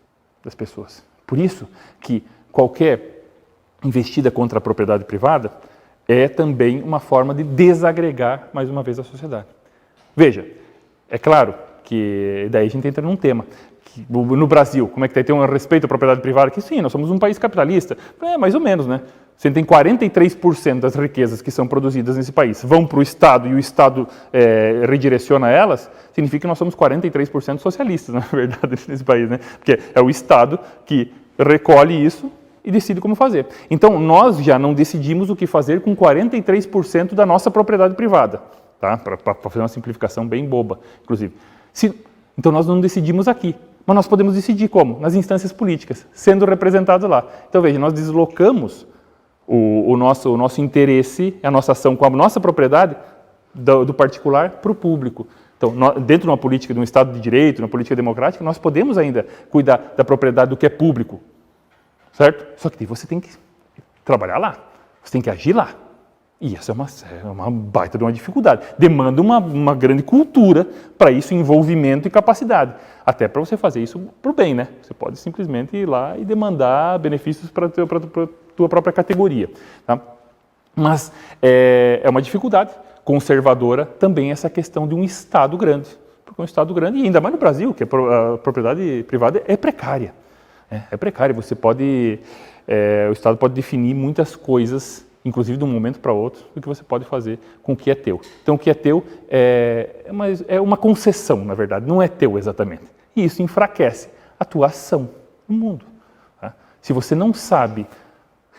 das pessoas. Por isso que qualquer investida contra a propriedade privada é também uma forma de desagregar, mais uma vez, a sociedade. Veja, é claro que daí a gente entra num tema. No Brasil, como é que tem um respeito à propriedade privada? Que sim, nós somos um país capitalista. Mais ou menos, né? Você tem 43% das riquezas que são produzidas nesse país vão para o Estado e o Estado redireciona elas, significa que nós somos 43% socialistas, na verdade, nesse país, né? Porque é o Estado que recolhe isso e decide como fazer. Então, nós já não decidimos o que fazer com 43% da nossa propriedade privada, tá? Para fazer uma simplificação bem boba, inclusive. Então, nós não decidimos aqui. Mas nós podemos decidir como? Nas instâncias políticas, sendo representados lá. Então, veja, nós deslocamos o nosso interesse, a nossa ação com a nossa propriedade do particular para o público. Então, dentro de uma política, de um Estado de Direito, de uma política democrática, nós podemos ainda cuidar da propriedade do que é público, certo? Só que você tem que trabalhar lá, você tem que agir lá. E essa é uma baita de uma dificuldade. Demanda uma grande cultura para isso, envolvimento e capacidade. Até para você fazer isso para o bem, né? Você pode simplesmente ir lá e demandar benefícios para a tua própria categoria. Tá? Mas é uma dificuldade conservadora também essa questão de um Estado grande. Porque um Estado grande, e ainda mais no Brasil, que a propriedade privada é precária. É precário, você pode, o Estado pode definir muitas coisas, inclusive de um momento para outro, do que você pode fazer com o que é teu. Então, o que é teu é uma concessão, na verdade, não é teu exatamente. E isso enfraquece a tua ação no mundo. Tá? Se você não sabe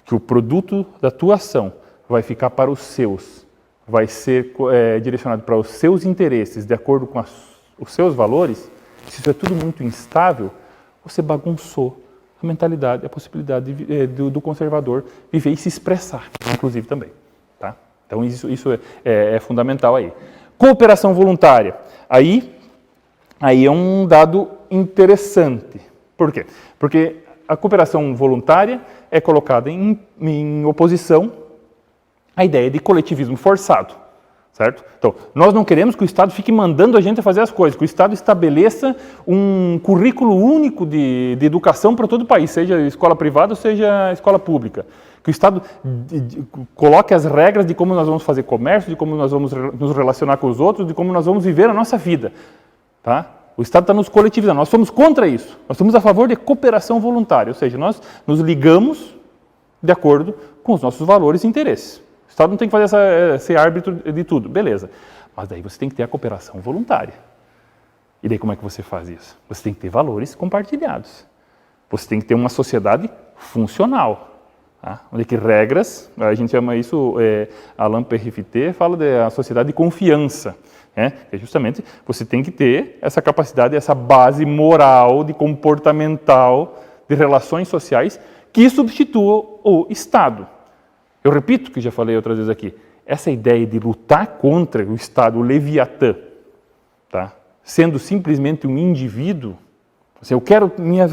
que o produto da tua ação vai ficar para os seus, vai ser direcionado para os seus interesses, de acordo com os seus valores, se isso é tudo muito instável, você bagunçou a mentalidade, a possibilidade do conservador viver e se expressar, inclusive também. Tá? Então, isso é fundamental aí. Cooperação voluntária. Aí é um dado interessante. Por quê? Porque a cooperação voluntária é colocada em oposição à ideia de coletivismo forçado. Certo? Então, nós não queremos que o Estado fique mandando a gente fazer as coisas, que o Estado estabeleça um currículo único de educação para todo o país, seja escola privada ou seja escola pública. Que o Estado coloque as regras de como nós vamos fazer comércio, de como nós vamos nos relacionar com os outros, de como nós vamos viver a nossa vida. Tá? O Estado está nos coletivizando, nós somos contra isso. Nós somos a favor de cooperação voluntária, ou seja, nós nos ligamos de acordo com os nossos valores e interesses. O Estado não tem que fazer ser árbitro de tudo, beleza. Mas daí você tem que ter a cooperação voluntária. E daí como é que você faz isso? Você tem que ter valores compartilhados. Você tem que ter uma sociedade funcional. Tá? Onde que regras, a gente chama isso, Alain Périfitte fala da sociedade de confiança. Que justamente você tem que ter essa capacidade, essa base moral, de comportamental, de relações sociais, que substitua o Estado. Eu repito, que já falei outras vezes aqui, essa ideia de lutar contra o Estado, o Leviatã, tá? Sendo simplesmente um indivíduo, assim, eu quero minha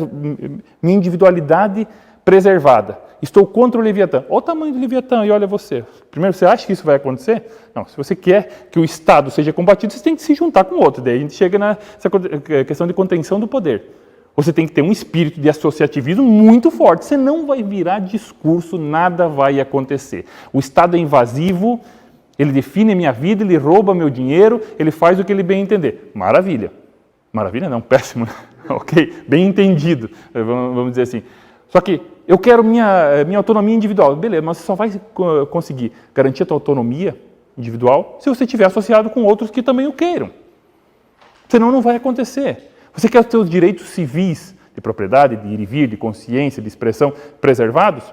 individualidade preservada, estou contra o Leviatã. Olha o tamanho do Leviatã e olha você. Primeiro, você acha que isso vai acontecer? Não, se você quer que o Estado seja combatido, você tem que se juntar com outro. Daí a gente chega nessa questão de contenção do poder. Você tem que ter um espírito de associativismo muito forte, senão vai virar discurso, nada vai acontecer. O Estado é invasivo, ele define a minha vida, ele rouba meu dinheiro, ele faz o que ele bem entender. Maravilha. Maravilha não, péssimo. Ok? Bem entendido, vamos dizer assim. Só que eu quero minha autonomia individual. Beleza, mas você só vai conseguir garantir a tua autonomia individual se você estiver associado com outros que também o queiram. Senão não vai acontecer. Você quer os seus direitos civis, de propriedade, de ir e vir, de consciência, de expressão preservados?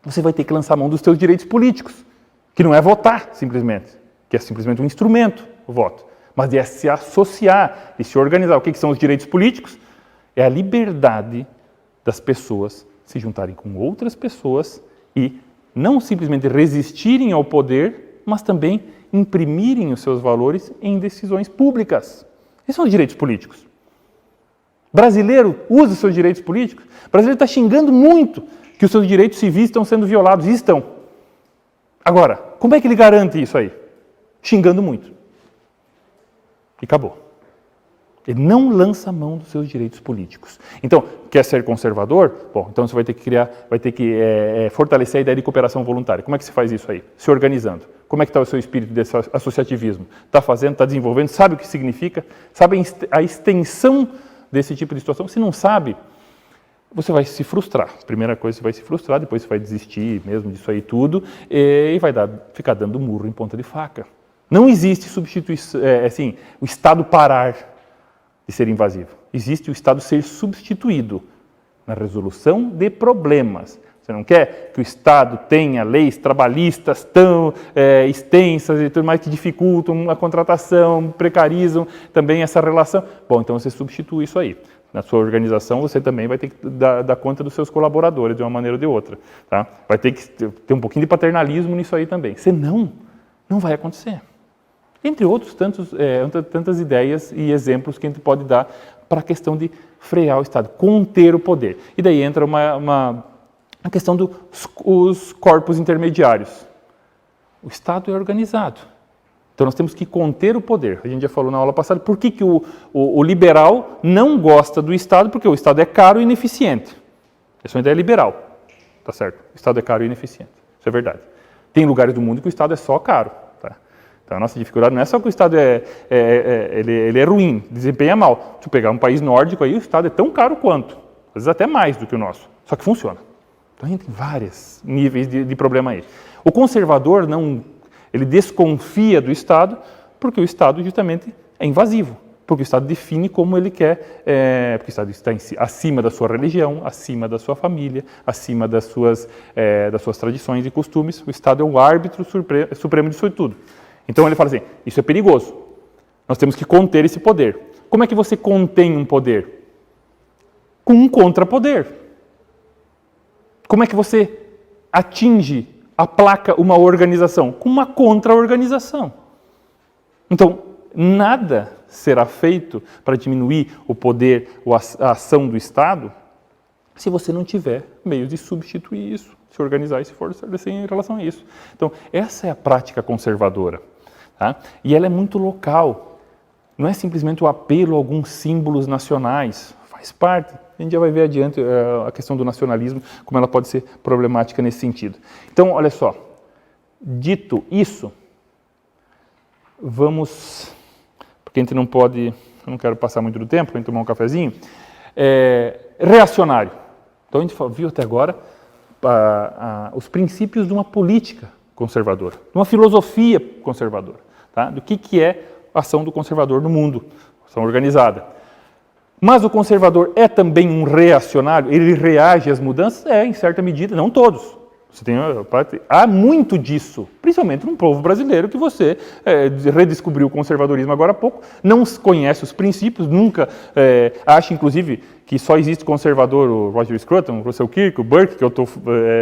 Você vai ter que lançar mão dos seus direitos políticos, que não é votar simplesmente, que é simplesmente um instrumento, o voto, mas de se associar, de se organizar. O que são os direitos políticos? É a liberdade das pessoas se juntarem com outras pessoas e não simplesmente resistirem ao poder, mas também imprimirem os seus valores em decisões públicas. Esses são os direitos políticos. Brasileiro usa os seus direitos políticos. O brasileiro está xingando muito que os seus direitos civis estão sendo violados. E estão. Agora, como é que ele garante isso aí? Xingando muito. E acabou. Ele não lança a mão dos seus direitos políticos. Então, quer ser conservador? Bom, então você vai ter que fortalecer a ideia de cooperação voluntária. Como é que se faz isso aí? Se organizando. Como é que está o seu espírito de associativismo? Está fazendo, está desenvolvendo, sabe o que significa? Sabe a extensão desse tipo de situação? Se não sabe, você vai se frustrar. Primeira coisa, você vai se frustrar, depois você vai desistir mesmo disso aí tudo e vai ficar dando murro em ponta de faca. Não existe substituição, o Estado parar de ser invasivo. Existe o Estado ser substituído na resolução de problemas. Você não quer que o Estado tenha leis trabalhistas tão extensas e tudo mais que dificultam a contratação, precarizam também essa relação. Bom, então você substitui isso aí. Na sua organização, você também vai ter que dar conta dos seus colaboradores de uma maneira ou de outra. Tá? Vai ter que ter um pouquinho de paternalismo nisso aí também. Senão, não vai acontecer. Entre outros tantas ideias e exemplos que a gente pode dar para a questão de frear o Estado, conter o poder. E daí entra a questão dos corpos intermediários. O Estado é organizado. Então nós temos que conter o poder. A gente já falou na aula passada por que o liberal não gosta do Estado, porque o Estado é caro e ineficiente. Essa é uma ideia liberal. Tá certo? O Estado é caro e ineficiente. Isso é verdade. Tem lugares do mundo que o Estado é só caro. Então, a nossa dificuldade não é só que o Estado ele é ruim, desempenha mal. Se eu pegar um país nórdico, aí o Estado é tão caro quanto. às vezes até mais do que o nosso, só que funciona. Então a gente tem vários níveis de problema aí. O conservador ele desconfia do Estado, porque o Estado justamente é invasivo, porque o Estado define como ele quer, porque o Estado está acima da sua religião, acima da sua família, acima das suas tradições e costumes. O Estado é o árbitro supremo disso tudo. Então ele fala assim, isso é perigoso, nós temos que conter esse poder. Como é que você contém um poder? Com um contrapoder. Como é que você aplaca uma organização? Com uma contra-organização. Então, nada será feito para diminuir o poder ou a ação do Estado se você não tiver meios de substituir isso, se organizar e se fortalecer em relação a isso. Então, essa é a prática conservadora. Tá? E ela é muito local. Não é simplesmente o apelo a alguns símbolos nacionais. Faz parte. A gente já vai ver adiante a questão do nacionalismo, como ela pode ser problemática nesse sentido. Então, olha só. Dito isso, vamos... Porque a gente não pode... Eu não quero passar muito do tempo, a gente tomar um cafezinho. Reacionário. Então, a gente viu até agora os princípios de uma política conservadora, de uma filosofia conservadora, tá? Do que é a ação do conservador no mundo, ação organizada. Mas o conservador é também um reacionário? Ele reage às mudanças? Em certa medida, não todos. Há muito disso, principalmente no povo brasileiro, que você redescobriu o conservadorismo agora há pouco, não conhece os princípios, nunca acha, inclusive, que só existe conservador, o Roger Scruton, o Russell Kirk, o Burke, que eu estou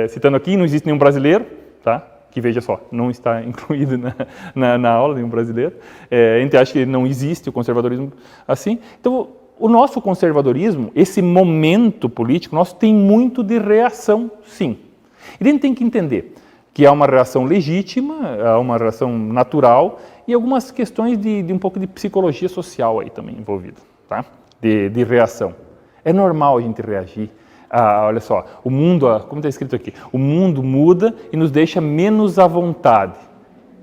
citando aqui, não existe nenhum brasileiro, tá? Que veja só, não está incluído na aula nenhum brasileiro. A gente acha que não existe o conservadorismo assim. Então, o nosso conservadorismo, esse momento político, nosso tem muito de reação, sim. E a gente tem que entender que há uma reação legítima, há uma reação natural e algumas questões de um pouco de psicologia social aí também envolvida, tá? De reação. É normal a gente reagir. Olha só, o mundo, como está escrito aqui, o mundo muda e nos deixa menos à vontade.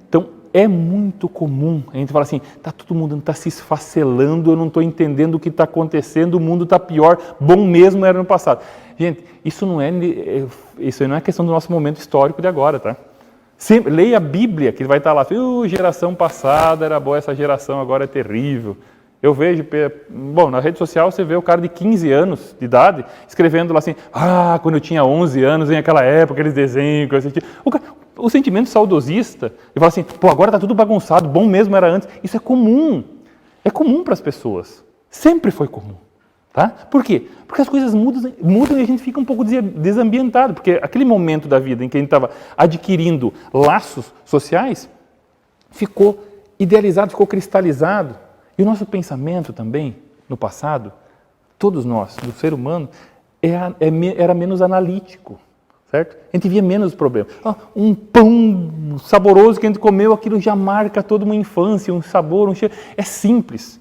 Então, é muito comum a gente falar assim, está todo mundo está se esfacelando, eu não estou entendendo o que está acontecendo, o mundo está pior, bom mesmo era no passado. Gente, isso não é questão do nosso momento histórico de agora, tá? Leia a Bíblia, que vai estar lá, geração passada era boa, essa geração agora é terrível. Eu vejo, na rede social você vê o cara de 15 anos de idade escrevendo lá assim, quando eu tinha 11 anos, em aquela época, aqueles desenhos, que eu assistia. O sentimento saudosista, ele fala assim, agora está tudo bagunçado, bom mesmo era antes. Isso é comum para as pessoas, sempre foi comum. Tá? Por quê? Porque as coisas mudam e a gente fica um pouco desambientado, porque aquele momento da vida em que a gente estava adquirindo laços sociais, ficou idealizado, ficou cristalizado. E o nosso pensamento também, no passado, todos nós, do ser humano, era menos analítico, certo? A gente via menos problemas. Um pão saboroso que a gente comeu, aquilo já marca toda uma infância, um sabor, um cheiro. É simples.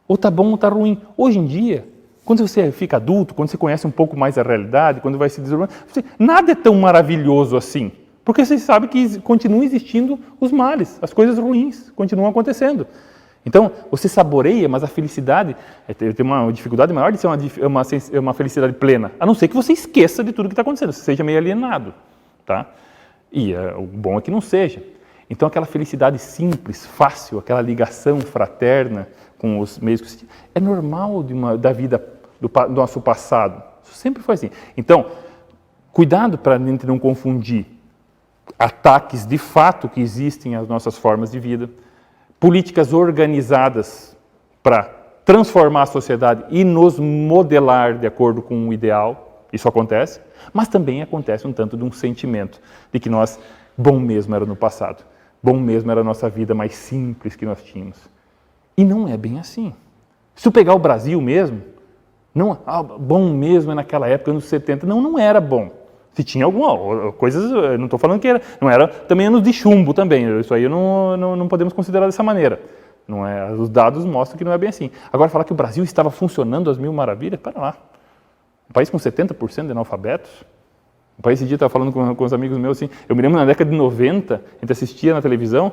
Ou está bom ou está ruim. Hoje em dia, quando você fica adulto, quando você conhece um pouco mais a realidade, quando vai se desenvolvendo, nada é tão maravilhoso assim. Porque você sabe que continuam existindo os males, as coisas ruins continuam acontecendo. Então, você saboreia, mas a felicidade tem uma dificuldade maior de ser uma felicidade plena, a não ser que você esqueça de tudo que está acontecendo, você seja meio alienado. Tá? E o bom é que não seja. Então, aquela felicidade simples, fácil, aquela ligação fraterna com os meios que é normal da vida do nosso passado. Isso sempre foi assim. Então, cuidado para a gente não confundir ataques de fato que existem às nossas formas de vida, políticas organizadas para transformar a sociedade e nos modelar de acordo com o ideal, isso acontece, mas também acontece um tanto de um sentimento de que bom mesmo era no passado, bom mesmo era a nossa vida mais simples que nós tínhamos. E não é bem assim. Se eu pegar o Brasil mesmo, bom mesmo é naquela época, anos 70, não era bom. Se tinha alguma coisas, eu não estou falando que não era também anos de chumbo também, isso aí não podemos considerar dessa maneira. Não é, os dados mostram que não é bem assim. Agora, falar que o Brasil estava funcionando às mil maravilhas, para lá. Um país com 70% de analfabetos. Um país, esse dia, eu estava falando com os amigos meus, assim, eu me lembro na década de 90, a gente assistia na televisão,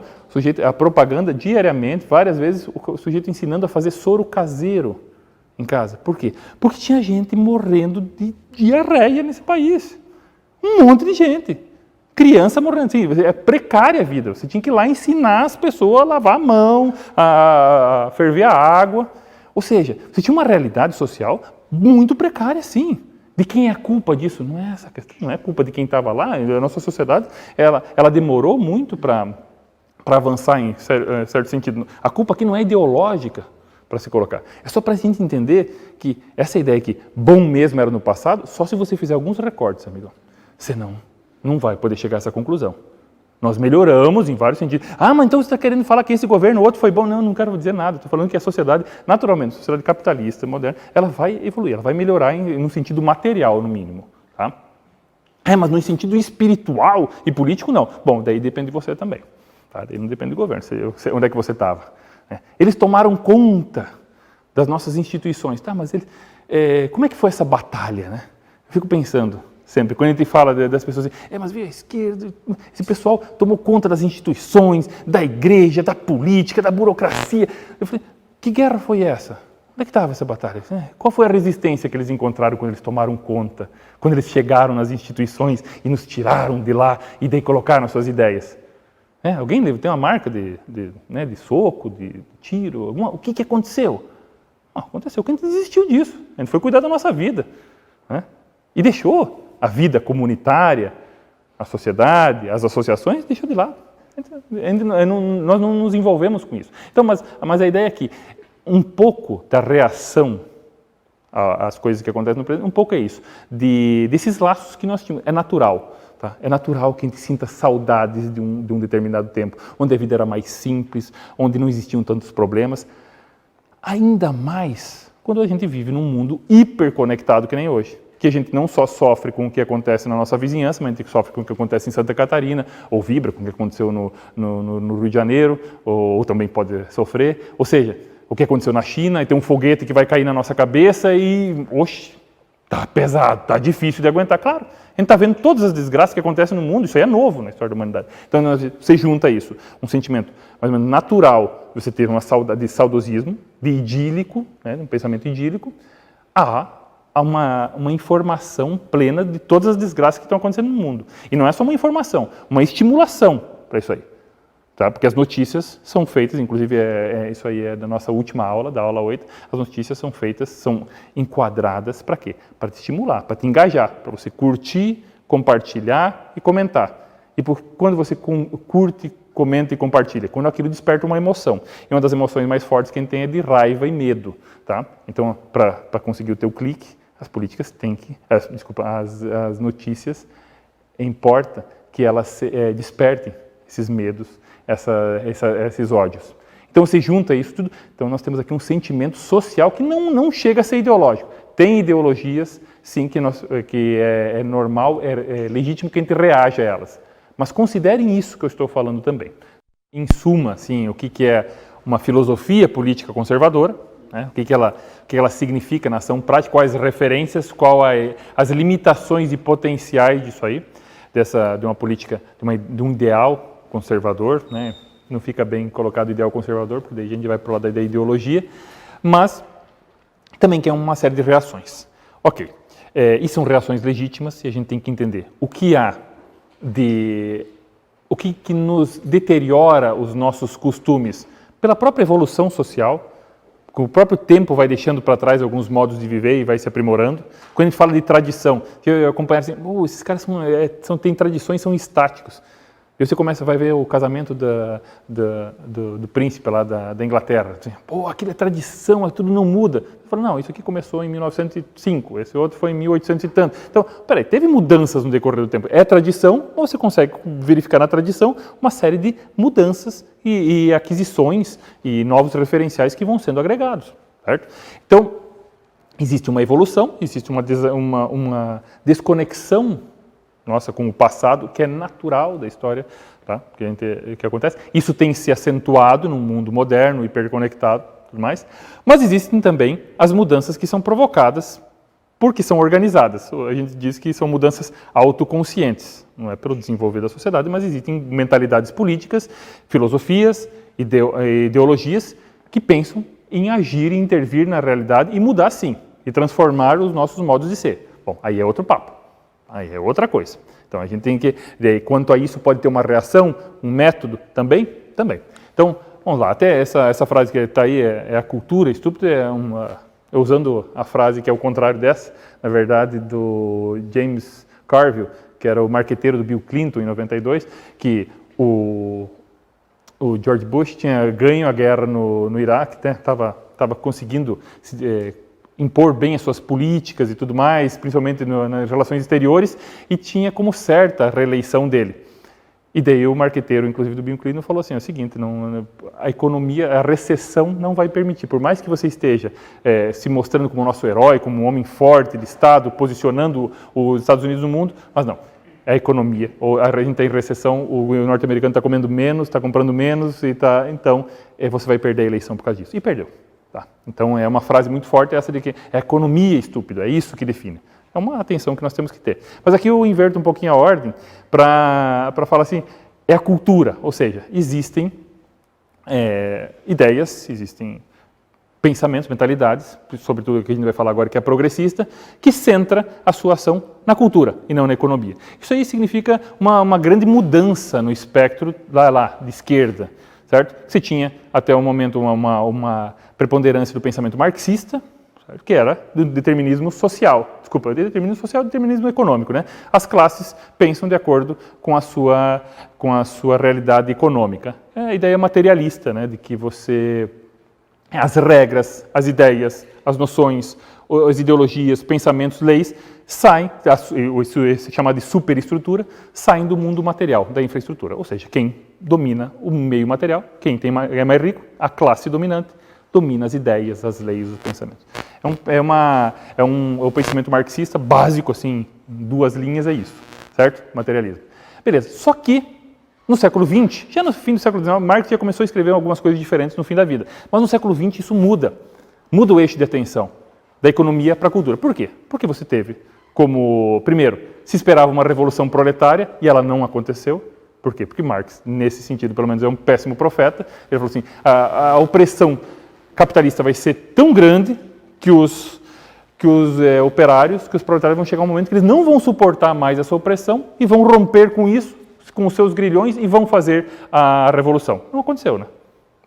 a propaganda diariamente, várias vezes, o sujeito ensinando a fazer soro caseiro. em casa. Por quê? Porque tinha gente morrendo de diarreia nesse país. Um monte de gente. Criança morrendo. Assim, é precária a vida. Você tinha que ir lá ensinar as pessoas a lavar a mão, a ferver a água. Ou seja, você tinha uma realidade social muito precária, sim. De quem é a culpa disso? Não é essa questão, não é culpa de quem estava lá. A nossa sociedade, ela demorou muito para avançar em certo sentido. A culpa aqui não é ideológica para se colocar. É só para a gente entender que essa ideia que bom mesmo era no passado, só se você fizer alguns recortes, amigão. Senão, não vai poder chegar a essa conclusão. Nós melhoramos em vários sentidos. Ah, mas então você está querendo falar que esse governo, o outro foi bom? Não, não quero dizer nada. Estou falando que a sociedade, naturalmente, a sociedade capitalista, moderna, ela vai evoluir, ela vai melhorar no sentido material, no mínimo. Tá? Mas no sentido espiritual e político, não. Bom, daí depende de você também. Tá? Daí não depende do governo. Onde é que você estava? Eles tomaram conta das nossas instituições. Tá, mas como é que foi essa batalha? Né? Eu fico pensando sempre, quando a gente fala das pessoas assim, mas veja, a esquerda, esse pessoal tomou conta das instituições, da igreja, da política, da burocracia. Eu falei, que guerra foi essa? Onde é que estava essa batalha? Qual foi a resistência que eles encontraram quando eles tomaram conta? Quando eles chegaram nas instituições e nos tiraram de lá e daí colocaram as suas ideias? Alguém tem uma marca de soco, de tiro? O que aconteceu? Aconteceu que a gente desistiu disso. A gente foi cuidar da nossa vida. E deixou a vida comunitária, a sociedade, as associações, deixou de lado. Nós não nos envolvemos com isso. Então, mas a ideia é que um pouco da reação às coisas que acontecem no presente, um pouco é isso, desses laços que nós tínhamos. É natural. Tá? É natural que a gente sinta saudades de um determinado tempo, onde a vida era mais simples, onde não existiam tantos problemas. Ainda mais quando a gente vive num mundo hiperconectado que nem hoje. Que a gente não só sofre com o que acontece na nossa vizinhança, mas a gente sofre com o que acontece em Santa Catarina, ou vibra com o que aconteceu no Rio de Janeiro, ou também pode sofrer. Ou seja, o que aconteceu na China, e tem um foguete que vai cair na nossa cabeça e, oxe, tá pesado, tá difícil de aguentar. Claro, a gente está vendo todas as desgraças que acontecem no mundo, isso aí é novo na história da humanidade. Então, você junta isso, um sentimento mais ou menos natural, você ter uma saudade de saudosismo, de idílico, um pensamento idílico, a uma informação plena de todas as desgraças que estão acontecendo no mundo. E não é só uma informação, uma estimulação para isso aí. Tá? Porque as notícias são feitas, inclusive isso aí é da nossa última aula, da aula 8, as notícias são feitas, são enquadradas para quê? Para te estimular, para te engajar, para você curtir, compartilhar e comentar. E quando você curte, comenta e compartilha, quando aquilo desperta uma emoção. E uma das emoções mais fortes que a gente tem é de raiva e medo. Tá? Então, para conseguir o teu clique, as políticas têm que... as notícias, importa que elas despertem esses medos, esses ódios. Então, você junta isso tudo, então nós temos aqui um sentimento social que não chega a ser ideológico. Tem ideologias, sim, que é normal, é legítimo que a gente reaja a elas. Mas considerem isso que eu estou falando também. Em suma, assim, o que é uma filosofia política conservadora, né? O que ela significa na ação prática, quais referências, as limitações e potenciais disso aí, de uma política, de um ideal conservador, né? Não fica bem colocado ideal conservador, porque daí a gente vai para o lado da ideologia, mas também que é uma série de reações. Ok, e são reações legítimas e a gente tem que entender o que nos deteriora os nossos costumes pela própria evolução social, o próprio tempo vai deixando para trás alguns modos de viver e vai se aprimorando. Quando a gente fala de tradição, eu acompanho assim, esses caras têm tradições, são estáticos. E você vai ver o casamento do príncipe lá da Inglaterra. Assim, aquilo é tradição, tudo não muda. Eu falo, não, isso aqui começou em 1905, esse outro foi em 1800 e tanto. Então, peraí, teve mudanças no decorrer do tempo. É tradição, ou você consegue verificar na tradição uma série de mudanças e aquisições e novos referenciais que vão sendo agregados, certo? Então, existe uma evolução, existe uma desconexão nossa com o passado, que é natural da história, tá? que acontece. Isso tem se acentuado num mundo moderno, hiperconectado, tudo mais. Mas existem também as mudanças que são provocadas porque são organizadas. A gente diz que são mudanças autoconscientes, não é pelo desenvolver da sociedade, mas existem mentalidades políticas, filosofias, ideologias que pensam em agir e intervir na realidade e mudar sim, e transformar os nossos modos de ser. Bom, aí é outro papo, aí é outra coisa. Então a gente tem que, quanto a isso pode ter uma reação, um método também? Também. Então, vamos lá, até essa frase que está aí, é a cultura estúpida, usando a frase que é o contrário dessa, na verdade, do James Carville, que era o marqueteiro do Bill Clinton em 92, que o George Bush tinha ganho a guerra no Iraque, estava conseguindo impor bem as suas políticas e tudo mais, principalmente nas relações exteriores, e tinha como certa a reeleição dele. E daí o marqueteiro, inclusive do Bill Clinton, falou assim, é o seguinte, a economia, a recessão não vai permitir, por mais que você esteja se mostrando como nosso herói, como um homem forte de Estado, posicionando os Estados Unidos no mundo, mas não, é a economia, a gente está em recessão, o norte-americano está comendo menos, está comprando menos, então você vai perder a eleição por causa disso. E perdeu. Tá? Então é uma frase muito forte essa de que é a economia estúpida, é isso que define. É uma atenção que nós temos que ter. Mas aqui eu inverto um pouquinho a ordem para falar assim, é a cultura, ou seja, existem ideias, existem pensamentos, mentalidades, sobretudo o que a gente vai falar agora que é progressista, que centra a sua ação na cultura e não na economia. Isso aí significa uma grande mudança no espectro lá de esquerda, certo? Você tinha até o momento uma preponderância do pensamento marxista, certo? Que era do determinismo social. Desculpa, determinismo social e determinismo econômico, né? As classes pensam de acordo com a sua realidade econômica. É a ideia materialista, né? De que as regras, as ideias, as noções, as ideologias, pensamentos, leis, saem, isso é chamado de superestrutura, saem do mundo material, da infraestrutura. Ou seja, quem domina o meio material, quem é mais rico, a classe dominante, domina as ideias, as leis, os pensamentos. O pensamento marxista básico, assim, em 2 linhas, é isso, certo? Materialismo. Beleza, só que no século XX, já no fim do século XIX, Marx já começou a escrever algumas coisas diferentes no fim da vida. Mas no século XX isso muda o eixo de atenção da economia para a cultura. Por quê? Porque você teve primeiro, se esperava uma revolução proletária e ela não aconteceu. Por quê? Porque Marx, nesse sentido, pelo menos é um péssimo profeta. Ele falou assim, a opressão capitalista vai ser tão grande que os operários, que os proletários vão chegar um momento que eles não vão suportar mais essa opressão e vão romper com isso, com os seus grilhões e vão fazer a revolução. Não aconteceu, né?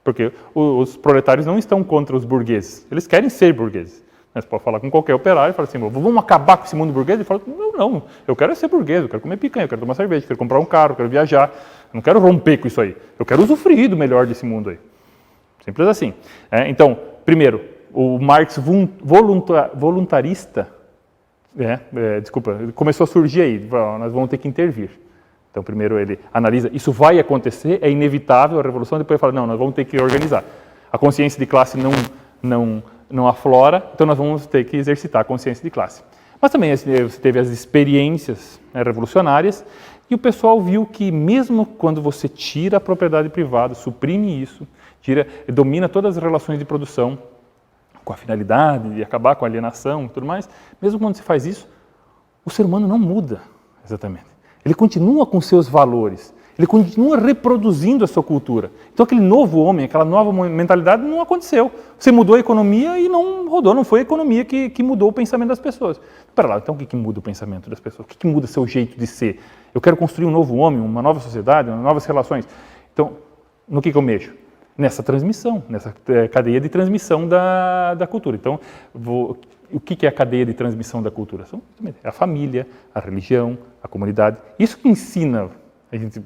Porque os proletários não estão contra os burgueses. Eles querem ser burgueses. Você pode falar com qualquer operário e falar assim, vamos acabar com esse mundo burguês? Ele fala, não, eu quero ser burguês, eu quero comer picanha, eu quero tomar cerveja, eu quero comprar um carro, eu quero viajar. Eu não quero romper com isso aí. Eu quero usufruir do melhor desse mundo aí. Simples assim. Então, primeiro, o Marx voluntarista, começou a surgir aí. Nós vamos ter que intervir. Então, primeiro ele analisa, isso vai acontecer, é inevitável a revolução, depois ele fala, não, nós vamos ter que organizar. A consciência de classe não aflora, então nós vamos ter que exercitar a consciência de classe. Mas também você teve as experiências revolucionárias e o pessoal viu que mesmo quando você tira a propriedade privada, suprime isso, domina todas as relações de produção com a finalidade de acabar com a alienação e tudo mais, mesmo quando você faz isso, o ser humano não muda exatamente. Ele continua com seus valores, ele continua reproduzindo a sua cultura. Então aquele novo homem, aquela nova mentalidade não aconteceu. Você mudou a economia e não rodou, não foi a economia que mudou o pensamento das pessoas. Espera lá, então o que muda o pensamento das pessoas? O que muda seu jeito de ser? Eu quero construir um novo homem, uma nova sociedade, novas relações. Então, no que eu mexo? Nessa transmissão, nessa cadeia de transmissão da cultura. Então, o que é a cadeia de transmissão da cultura? É a família, a religião, a comunidade. Isso que ensina.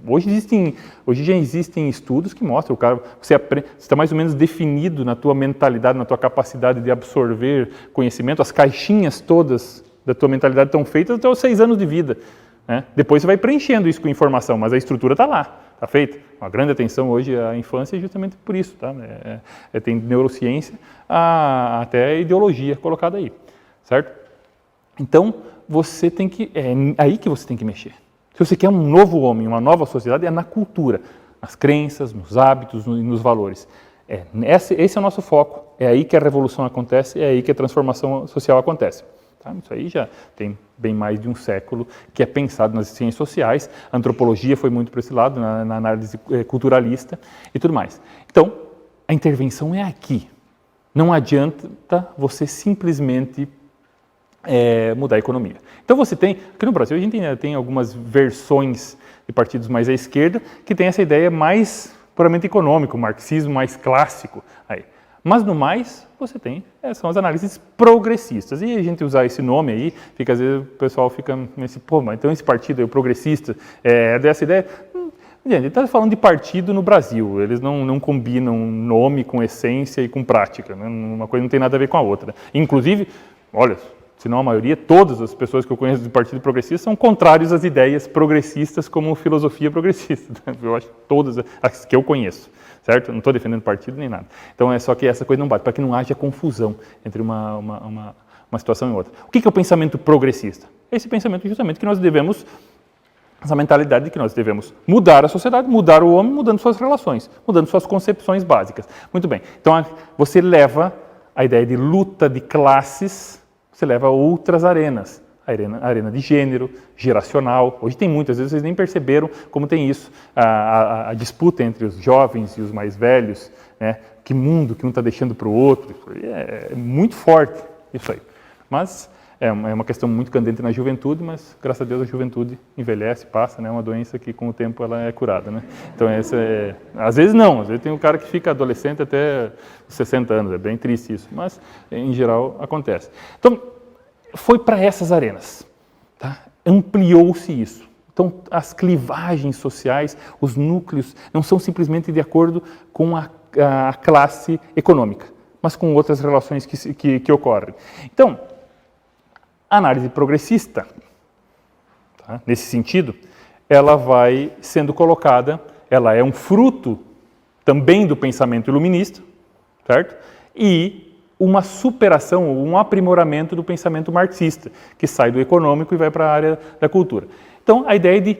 Hoje já existem estudos que mostram, você está mais ou menos definido na tua mentalidade, na tua capacidade de absorver conhecimento, as caixinhas todas da tua mentalidade estão feitas até os 6 anos de vida. Né? Depois você vai preenchendo isso com informação, mas a estrutura está lá, está feita. Uma grande atenção hoje à infância é justamente por isso. Tá? Tem neurociência até a ideologia colocada aí, certo? Então, é aí que você tem que mexer. Se você quer um novo homem, uma nova sociedade, é na cultura, nas crenças, nos hábitos e nos valores. Esse é o nosso foco, é aí que a revolução acontece, é aí que a transformação social acontece. Tá? Isso aí já tem bem mais de um século que é pensado nas ciências sociais, a antropologia foi muito para esse lado, na análise culturalista e tudo mais. Então, a intervenção é aqui. Não adianta você simplesmente mudar a economia. Então você tem, aqui no Brasil a gente ainda tem algumas versões de partidos mais à esquerda que tem essa ideia mais puramente econômica, o marxismo mais clássico. Aí. Mas no mais, você tem, são as análises progressistas. E a gente usar esse nome aí, às vezes o pessoal fica nesse, pô, mas então esse partido é o progressista, dessa ideia. Gente, está falando de partido no Brasil, eles não combinam nome com essência e com prática, né? Uma coisa não tem nada a ver com a outra. Inclusive, olha, se não a maioria, todas as pessoas que eu conheço do Partido Progressista são contrários às ideias progressistas como filosofia progressista. Eu acho que todas as que eu conheço, certo? Não estou defendendo partido nem nada. Então é só que essa coisa não bate, para que não haja confusão entre uma situação e outra. O que é o pensamento progressista? Esse pensamento justamente que nós devemos, essa mentalidade de que nós devemos mudar a sociedade, mudar o homem, mudando suas relações, mudando suas concepções básicas. Muito bem, então você leva a ideia de luta de classes, você leva a outras arenas, a arena de gênero, geracional. Hoje tem muitas, às vezes vocês nem perceberam como tem isso, a disputa entre os jovens e os mais velhos, né? Que mundo que um está deixando para o outro, é muito forte isso aí. Mas é uma questão muito candente na juventude, mas graças a Deus a juventude envelhece, passa, né? É uma doença que com o tempo ela é curada, né? Então às vezes não, às vezes tem um cara que fica adolescente até 60 anos, é bem triste isso, mas em geral acontece. Então, foi para essas arenas, tá? Ampliou-se isso. Então, as clivagens sociais, os núcleos, não são simplesmente de acordo com a classe econômica, mas com outras relações que ocorrem. Então, a análise progressista, tá? Nesse sentido, ela vai sendo colocada, ela é um fruto também do pensamento iluminista, certo? E uma superação, um aprimoramento do pensamento marxista, que sai do econômico e vai para a área da cultura. Então, a ideia de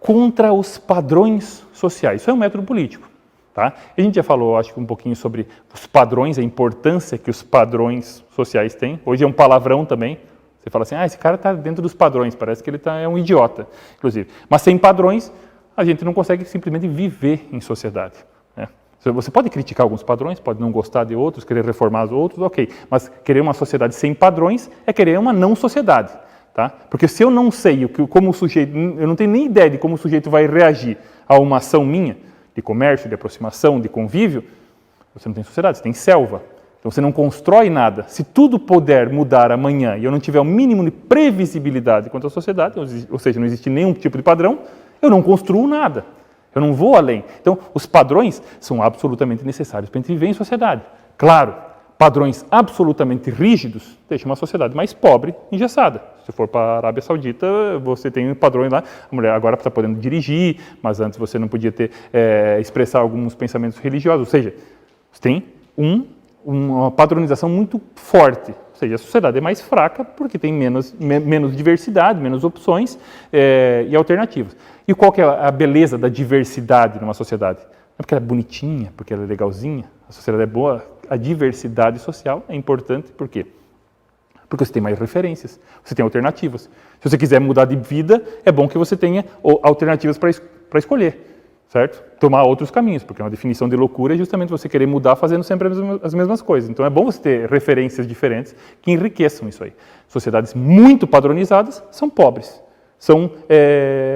contra os padrões sociais, isso é um método político. Tá? A gente já falou, acho que um pouquinho sobre os padrões, a importância que os padrões sociais têm. Hoje é um palavrão também. Você fala assim, esse cara está dentro dos padrões, parece que ele é um idiota, inclusive. Mas sem padrões, a gente não consegue simplesmente viver em sociedade. Né? Você pode criticar alguns padrões, pode não gostar de outros, querer reformar os outros, ok. Mas querer uma sociedade sem padrões é querer uma não sociedade. Tá? Porque se eu não sei como o sujeito, eu não tenho nem ideia de como o sujeito vai reagir a uma ação minha, de comércio, de aproximação, de convívio, você não tem sociedade, você tem selva. Então você não constrói nada. Se tudo puder mudar amanhã e eu não tiver o mínimo de previsibilidade quanto à sociedade, ou seja, não existe nenhum tipo de padrão, eu não construo nada. Eu não vou além. Então, os padrões são absolutamente necessários para a gente viver em sociedade. Claro, padrões absolutamente rígidos deixam uma sociedade mais pobre, engessada. Se for para a Arábia Saudita, você tem padrões lá, a mulher agora está podendo dirigir, mas antes você não podia expressar alguns pensamentos religiosos. Ou seja, você tem uma padronização muito forte. Ou seja, a sociedade é mais fraca porque tem menos diversidade, menos opções e alternativas. E qual que é a beleza da diversidade numa sociedade? Não é porque ela é bonitinha, porque ela é legalzinha, a sociedade é boa. A diversidade social é importante, por quê? Porque você tem mais referências, você tem alternativas. Se você quiser mudar de vida, é bom que você tenha alternativas para escolher. Certo? Tomar outros caminhos, porque uma definição de loucura é justamente você querer mudar fazendo sempre as mesmas coisas. Então é bom você ter referências diferentes que enriqueçam isso aí. Sociedades muito padronizadas são pobres, são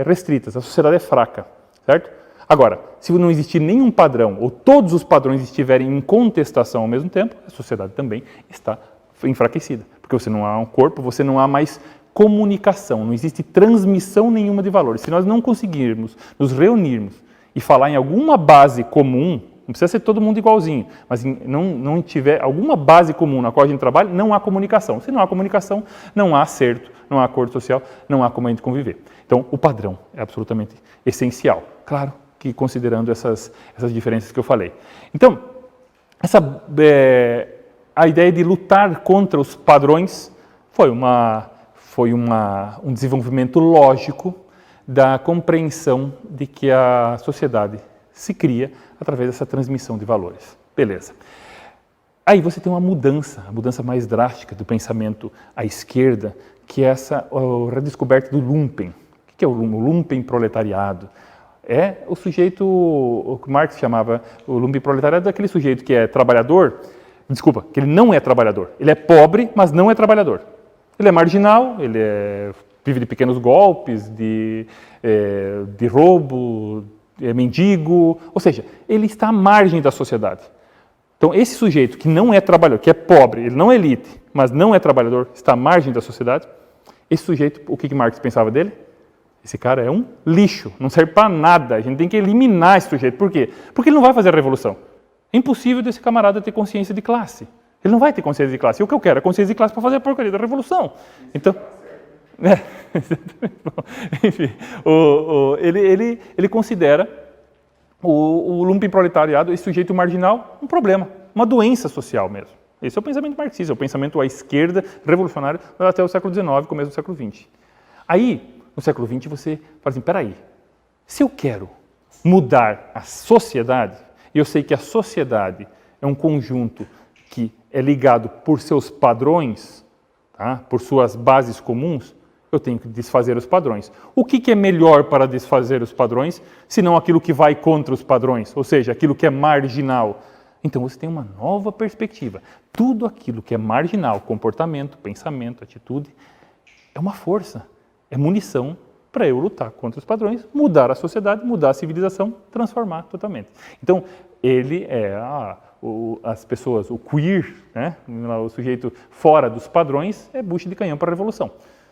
restritas, a sociedade é fraca, certo? Agora, se não existir nenhum padrão, ou todos os padrões estiverem em contestação ao mesmo tempo, a sociedade também está enfraquecida, porque você não há um corpo, você não há mais comunicação, não existe transmissão nenhuma de valores. Se nós não conseguirmos nos reunirmos e falar em alguma base comum, não precisa ser todo mundo igualzinho, mas não tiver alguma base comum na qual a gente trabalha, não há comunicação. Se não há comunicação, não há acerto, não há acordo social, não há como a gente conviver. Então, o padrão é absolutamente essencial. Claro que considerando essas diferenças que eu falei. Então, a ideia de lutar contra os padrões foi um desenvolvimento lógico da compreensão de que a sociedade se cria através dessa transmissão de valores. Beleza. Aí você tem uma mudança, a mudança mais drástica do pensamento à esquerda, que é essa redescoberta do lumpen. O que é o lumpen proletariado? É o sujeito, o que Marx chamava o lumpen proletariado, é aquele sujeito que é trabalhador, desculpa, que ele não é trabalhador. Ele é pobre, mas não é trabalhador. Ele é marginal, vive de pequenos golpes, de roubo, é mendigo, ou seja, ele está à margem da sociedade. Então, esse sujeito que não é trabalhador, que é pobre, ele não é elite, mas não é trabalhador, está à margem da sociedade, esse sujeito, o que Marx pensava dele? Esse cara é um lixo, não serve para nada, a gente tem que eliminar esse sujeito. Por quê? Porque ele não vai fazer a revolução. É impossível desse camarada ter consciência de classe. Ele não vai ter consciência de classe. E o que eu quero é consciência de classe para fazer a porcaria da revolução. Então, enfim, ele considera o lumpenproletariado, esse sujeito marginal, um problema, uma doença social mesmo. Esse é o pensamento marxista, é o pensamento à esquerda revolucionário até o século XIX, começo do século XX. Aí, no século XX, você fala assim, peraí, se eu quero mudar a sociedade, e eu sei que a sociedade é um conjunto que é ligado por seus padrões, tá? Por suas bases comuns, eu tenho que desfazer os padrões. O que é melhor para desfazer os padrões, se não aquilo que vai contra os padrões, ou seja, aquilo que é marginal? Então você tem uma nova perspectiva. Tudo aquilo que é marginal, comportamento, pensamento, atitude, é uma força, é munição para eu lutar contra os padrões, mudar a sociedade, mudar a civilização, transformar totalmente. Então, ele é as pessoas, o queer, né, o sujeito fora dos padrões, é bucha de canhão para a revolução.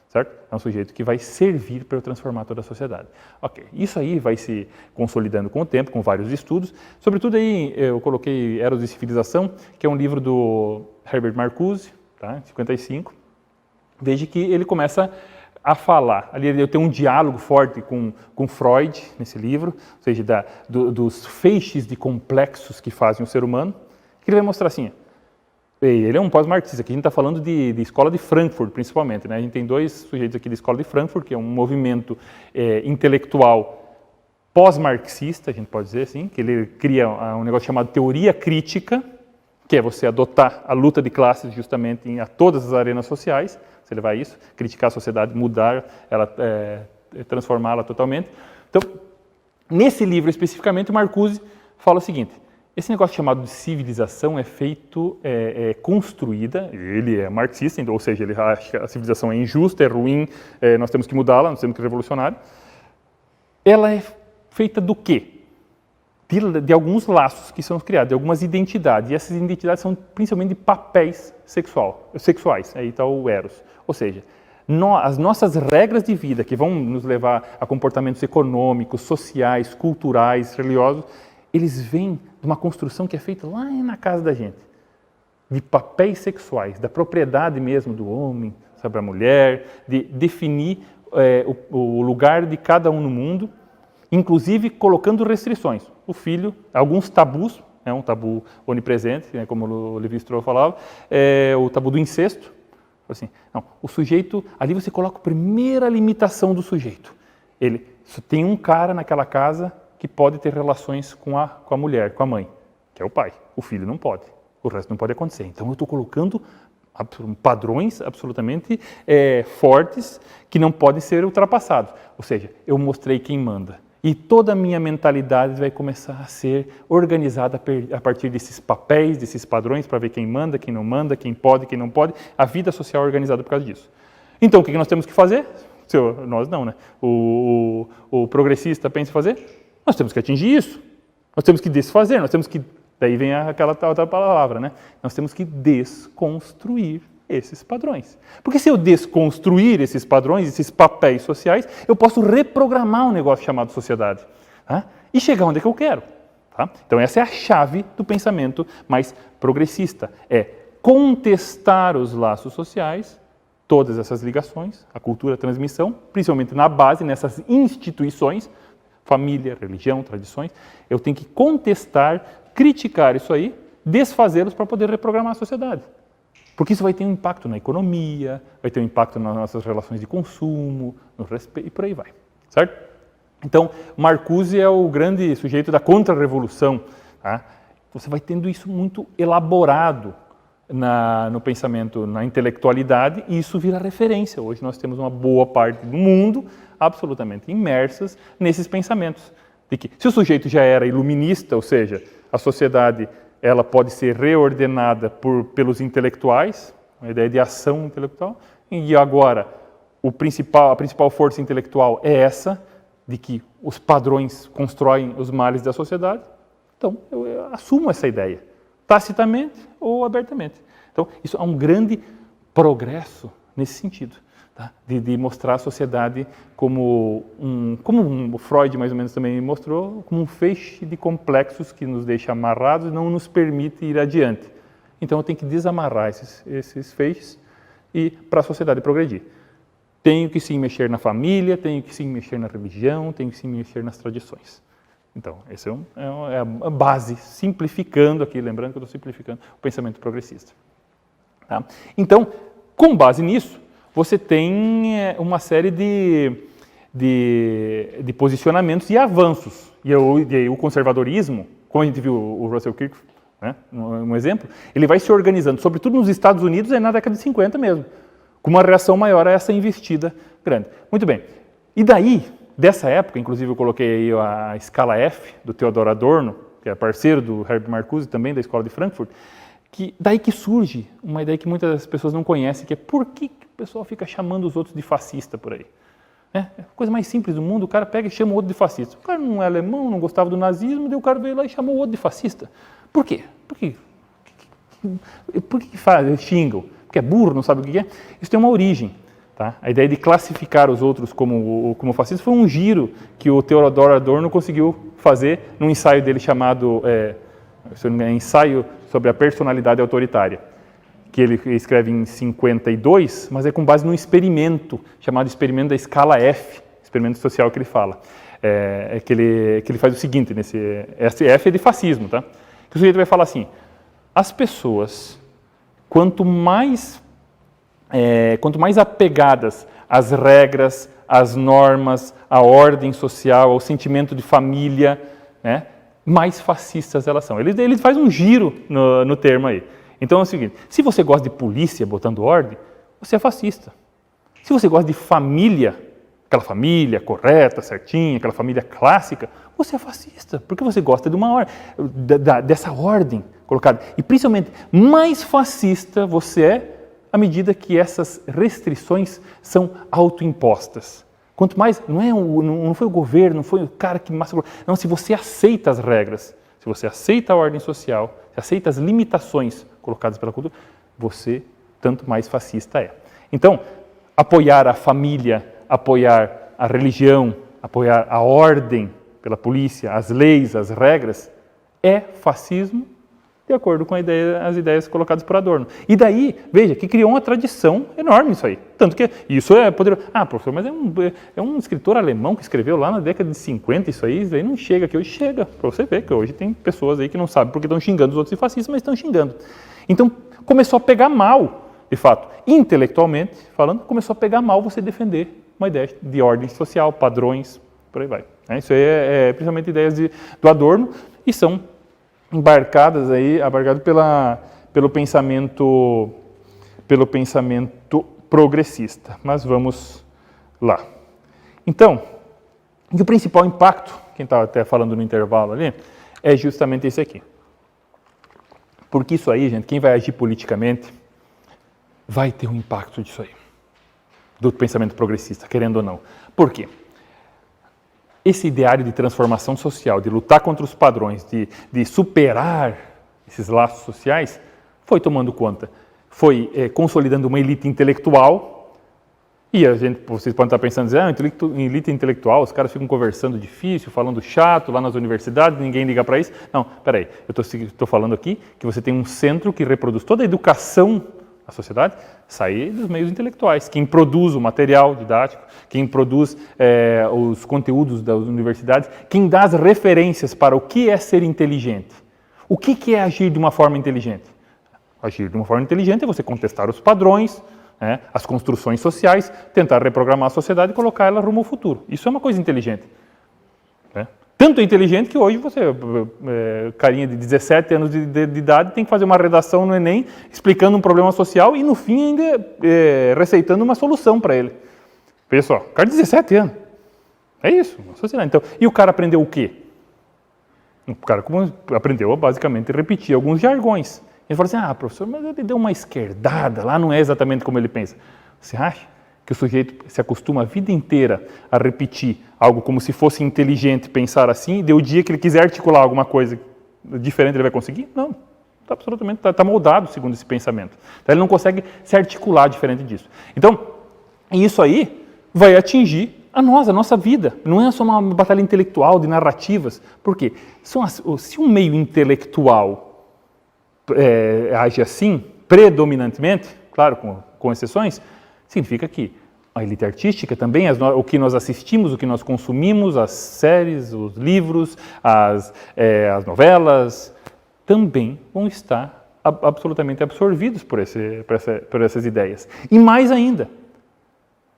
Certo? É um sujeito que vai servir para eu transformar toda a sociedade. Ok, isso aí vai se consolidando com o tempo, com vários estudos. Sobretudo aí eu coloquei Eros e Civilização, que é um livro do Herbert Marcuse, tá? 55. Desde que ele começa a falar. Ali eu tenho um diálogo forte com Freud nesse livro, ou seja, dos feixes de complexos que fazem o ser humano, que ele vai mostrar assim. Ele é um pós-marxista, aqui a gente está falando de escola de Frankfurt, principalmente. Né? A gente tem dois sujeitos aqui da escola de Frankfurt, que é um movimento intelectual pós-marxista, a gente pode dizer assim, que ele cria um negócio chamado teoria crítica, que é você adotar a luta de classes justamente a todas as arenas sociais, você levar isso, criticar a sociedade, mudar ela, transformá-la totalmente. Então, nesse livro especificamente, o Marcuse fala o seguinte: esse negócio chamado de civilização é feito, construída, ele é marxista, ou seja, ele acha que a civilização é injusta, é ruim, nós temos que mudá-la, nós temos que revolucionar. Ela é feita do quê? De alguns laços que são criados, de algumas identidades, e essas identidades são principalmente de papéis sexuais, aí está o Eros. Ou seja, as nossas regras de vida, que vão nos levar a comportamentos econômicos, sociais, culturais, religiosos, eles vêm de uma construção que é feita lá na casa da gente, de papéis sexuais, da propriedade mesmo do homem sobre a mulher, de definir o lugar de cada um no mundo, inclusive colocando restrições. O filho, alguns tabus, um tabu onipresente, né, como o Lévi-Strauss falava, o tabu do incesto. Assim, não, o sujeito, ali você coloca a primeira limitação do sujeito. Ele só tem um cara naquela casa que pode ter relações com a mulher, com a mãe, que é o pai. O filho não pode. O resto não pode acontecer. Então, eu estou colocando padrões absolutamente fortes que não podem ser ultrapassados. Ou seja, eu mostrei quem manda. E toda a minha mentalidade vai começar a ser organizada a partir desses papéis, desses padrões, para ver quem manda, quem não manda, quem pode, quem não pode. A vida social é organizada por causa disso. Então, o que nós temos que fazer? Nós não, né? O progressista pensa em fazer? Nós temos que atingir isso. Nós temos que desfazer, nós temos que... Daí vem aquela outra palavra, né? Nós temos que desconstruir esses padrões. Porque se eu desconstruir esses padrões, esses papéis sociais, eu posso reprogramar um negócio chamado sociedade. Tá? E chegar onde é que eu quero. Tá? Então essa é a chave do pensamento mais progressista. É contestar os laços sociais, todas essas ligações, a cultura, a transmissão, principalmente na base, nessas instituições, família, religião, tradições, eu tenho que contestar, criticar isso aí, desfazê-los para poder reprogramar a sociedade. Porque isso vai ter um impacto na economia, vai ter um impacto nas nossas relações de consumo, no respeito, e por aí vai, certo? Então, Marcuse é o grande sujeito da contra-revolução. Tá? Você vai tendo isso muito elaborado no pensamento, na intelectualidade, e isso vira referência. Hoje nós temos uma boa parte do mundo absolutamente imersas nesses pensamentos. De que, se o sujeito já era iluminista, ou seja, a sociedade ela pode ser reordenada pelos intelectuais, a ideia de ação intelectual, e agora a principal força intelectual é essa, de que os padrões constroem os males da sociedade. Então, eu assumo essa ideia, tacitamente ou abertamente. Então, isso é um grande progresso nesse sentido, tá? De mostrar a sociedade como o Freud mais ou menos também mostrou, como um feixe de complexos que nos deixa amarrados e não nos permite ir adiante. Então, eu tenho que desamarrar esses feixes e para a sociedade progredir. Tenho que sim mexer na família, tenho que sim mexer na religião, tenho que sim mexer nas tradições. Então, essa é a base, simplificando aqui, lembrando que eu estou simplificando o pensamento progressista. Tá? Então, com base nisso, você tem uma série de posicionamentos e avanços. E aí o conservadorismo, como a gente viu o Russell Kirk, né, um exemplo, ele vai se organizando, sobretudo nos Estados Unidos, na década de 50 mesmo, com uma reação maior a essa investida grande. Muito bem. E daí, dessa época, inclusive eu coloquei aí a escala F do Theodor Adorno, que é parceiro do Herbert Marcuse, também da Escola de Frankfurt, daí que surge uma ideia que muitas pessoas não conhecem, que é por que o pessoal fica chamando os outros de fascista por aí? É a coisa mais simples do mundo, o cara pega e chama o outro de fascista. O cara não é alemão, não gostava do nazismo, daí o cara veio lá e chamou o outro de fascista. Por quê? Por que xingam? Porque é burro, não sabe o que é? Isso tem uma origem. Tá? A ideia de classificar os outros como fascistas foi um giro que o Theodor Adorno conseguiu fazer num ensaio dele chamado Ensaio sobre a Personalidade Autoritária, que ele escreve em 52, mas é com base num experimento chamado experimento da escala F, experimento social que ele fala. Que ele faz o seguinte, esse F é de fascismo, tá? Que o sujeito vai falar assim, as pessoas, quanto mais apegadas às regras, às normas, à ordem social, ao sentimento de família, né, mais fascistas elas são. Ele faz um giro no termo aí. Então é o seguinte, se você gosta de polícia botando ordem, você é fascista. Se você gosta de família, aquela família correta, certinha, aquela família clássica, você é fascista, porque você gosta de uma ordem, dessa ordem colocada. E principalmente, mais fascista você é à medida que essas restrições são autoimpostas. Quanto mais, não foi o governo, não foi o cara que massacrou. Não, se você aceita as regras, se você aceita a ordem social, se aceita as limitações colocadas pela cultura, você tanto mais fascista é. Então, apoiar a família, apoiar a religião, apoiar a ordem pela polícia, as leis, as regras, é fascismo de acordo com as ideias colocadas por Adorno. E daí, veja, que criou uma tradição enorme isso aí. Tanto que isso é poderoso. Ah, professor, mas é um escritor alemão que escreveu lá na década de 50 isso aí não chega aqui. Hoje chega, para você ver que hoje tem pessoas aí que não sabem porque estão xingando os outros de fascistas, mas estão xingando. Então, começou a pegar mal, de fato. Intelectualmente falando, começou a pegar mal você defender uma ideia de ordem social, padrões, por aí vai. Isso aí é principalmente ideias do Adorno e são abarcadas pelo pensamento progressista. Mas vamos lá. Então, o principal impacto, quem estava até falando no intervalo ali, é justamente esse aqui. Porque isso aí, gente, quem vai agir politicamente vai ter um impacto disso aí, do pensamento progressista, querendo ou não. Por quê? Esse ideário de transformação social, de lutar contra os padrões, de superar esses laços sociais, foi tomando conta, foi consolidando uma elite intelectual, e vocês podem estar pensando, elite intelectual, os caras ficam conversando difícil, falando chato lá nas universidades, ninguém liga para isso. Não, peraí, eu estou falando aqui que você tem um centro que reproduz toda a educação da sociedade, sair dos meios intelectuais, quem produz o material didático, quem produz os conteúdos das universidades, quem dá as referências para o que é ser inteligente. O que é agir de uma forma inteligente? Agir de uma forma inteligente é você contestar os padrões, né, as construções sociais, tentar reprogramar a sociedade e colocar ela rumo ao futuro. Isso é uma coisa inteligente. Né? Tanto é inteligente que hoje você, carinha de 17 anos de idade, tem que fazer uma redação no Enem explicando um problema social e, no fim, ainda receitando uma solução para ele. Veja só, cara de 17 anos. É isso, uma sociedade. Então, e o cara aprendeu o quê? O cara aprendeu a basicamente repetir alguns jargões. Ele falou assim, professor, mas ele deu uma esquerdada lá, não é exatamente como ele pensa. Você acha que o sujeito se acostuma a vida inteira a repetir algo como se fosse inteligente pensar assim, e o dia que ele quiser articular alguma coisa diferente ele vai conseguir? Não. Absolutamente, está moldado segundo esse pensamento. Então, ele não consegue se articular diferente disso. Então, isso aí vai atingir a nossa vida. Não é só uma batalha intelectual de narrativas. Por quê? Se um meio intelectual age assim, predominantemente, claro, com exceções, significa que a elite artística também, o que nós assistimos, o que nós consumimos, as séries, os livros, as novelas, também vão estar absolutamente absorvidos por essas ideias. E mais ainda,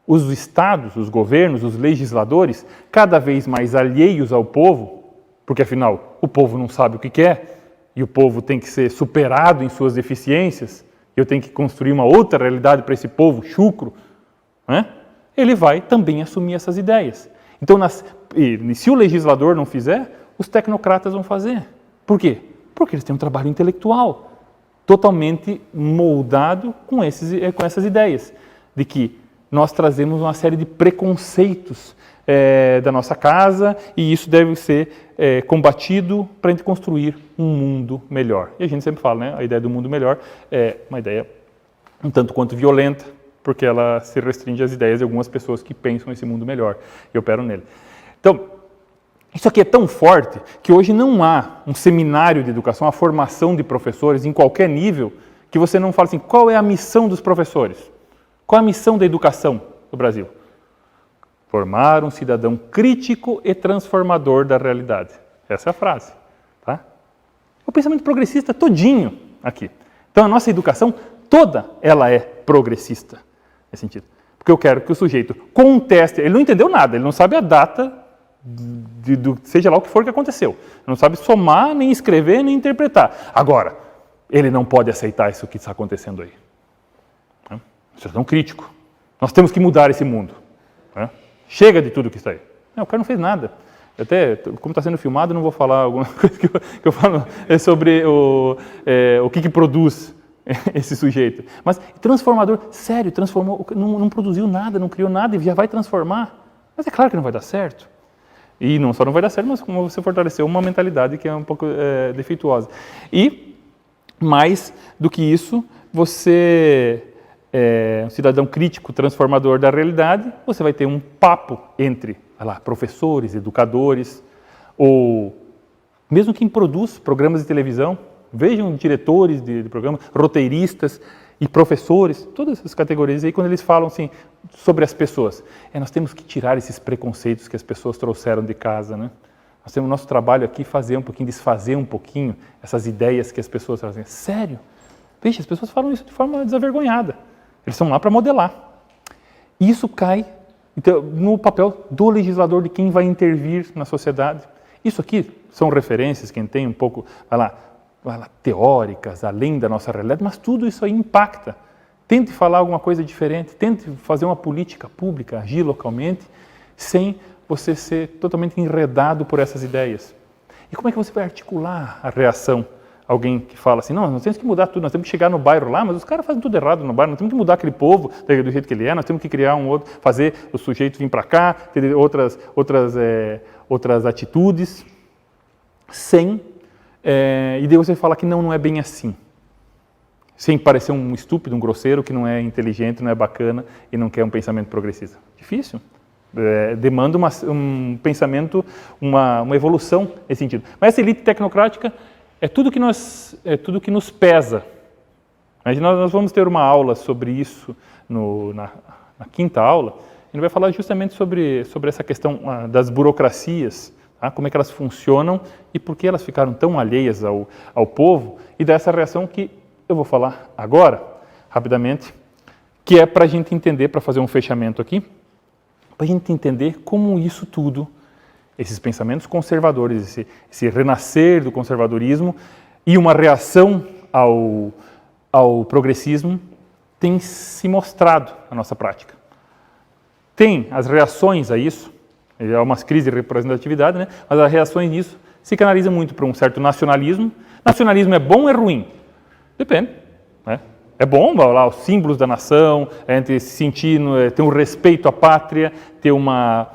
os estados, os governos, os legisladores, cada vez mais alheios ao povo, porque afinal o povo não sabe o que quer, e o povo tem que ser superado em suas deficiências, eu tenho que construir uma outra realidade para esse povo chucro, né? Ele vai também assumir essas ideias. Então, se o legislador não fizer, os tecnocratas vão fazer. Por quê? Porque eles têm um trabalho intelectual totalmente moldado com essas ideias, de que nós trazemos uma série de preconceitos da nossa casa e isso deve ser combatido para a gente construir um mundo melhor. E a gente sempre fala, né? A ideia do mundo melhor é uma ideia um tanto quanto violenta, porque ela se restringe às ideias de algumas pessoas que pensam esse mundo melhor e operam nele. Então, isso aqui é tão forte que hoje não há um seminário de educação, uma formação de professores em qualquer nível, que você não fala assim, qual é a missão dos professores? Qual é a missão da educação do Brasil? Formar um cidadão crítico e transformador da realidade. Essa é a frase. Tá? O pensamento progressista todinho aqui. Então a nossa educação toda ela é progressista nesse sentido. Porque eu quero que o sujeito conteste, ele não entendeu nada, ele não sabe a data, seja lá o que for que aconteceu. Ele não sabe somar, nem escrever, nem interpretar. Agora, ele não pode aceitar isso que está acontecendo aí. Cidadão crítico. Nós temos que mudar esse mundo. Né? Chega de tudo que está aí. Não, o cara não fez nada. Até, como está sendo filmado, não vou falar alguma coisa que eu falo sobre o que produz esse sujeito. Mas transformador, sério, transformou, não produziu nada, não criou nada e já vai transformar. Mas é claro que não vai dar certo. E não só não vai dar certo, mas como você fortaleceu uma mentalidade que é um pouco defeituosa. E, mais do que isso, você um cidadão crítico, transformador da realidade, você vai ter um papo entre professores, educadores, ou mesmo quem produz programas de televisão, vejam diretores de programa, roteiristas e professores, todas essas categorias aí, quando eles falam assim, sobre as pessoas. Nós temos que tirar esses preconceitos que as pessoas trouxeram de casa, né? Nós temos o nosso trabalho aqui, fazer um pouquinho, desfazer um pouquinho essas ideias que as pessoas trazem. Sério? Veja, as pessoas falam isso de forma desavergonhada. Eles estão lá para modelar. E isso cai então, no papel do legislador, de quem vai intervir na sociedade. Isso aqui são referências, quem tem um pouco, teóricas, além da nossa realidade, mas tudo isso aí impacta. Tente falar alguma coisa diferente, tente fazer uma política pública, agir localmente, sem você ser totalmente enredado por essas ideias. E como é que você vai articular a reação? Alguém que fala assim, não, nós temos que mudar tudo, nós temos que chegar no bairro lá, mas os caras fazem tudo errado no bairro, nós temos que mudar aquele povo do jeito que ele é, nós temos que criar um outro, fazer o sujeito vir para cá, ter outras atitudes, e daí você fala que não é bem assim. Sem parecer um estúpido, um grosseiro, que não é inteligente, não é bacana e não quer um pensamento progressista. Difícil. Demanda um pensamento, uma evolução nesse sentido. Mas essa elite tecnocrática é tudo que nos pesa. Nós vamos ter uma aula sobre isso na quinta aula. A gente vai falar justamente sobre essa questão das burocracias, tá? Como é que elas funcionam e por que elas ficaram tão alheias ao povo e dessa reação que eu vou falar agora, rapidamente, que é para a gente entender, para fazer um fechamento aqui, para a gente entender como isso tudo, esses pensamentos conservadores, esse renascer do conservadorismo e uma reação ao progressismo tem se mostrado na nossa prática. Tem as reações a isso, há umas crises de representatividade, né? Mas as reações nisso se canaliza muito para um certo nacionalismo. Nacionalismo é bom ou é ruim? Depende, né? É bom, lá, os símbolos da nação, a gente se sentir, ter um respeito à pátria, ter uma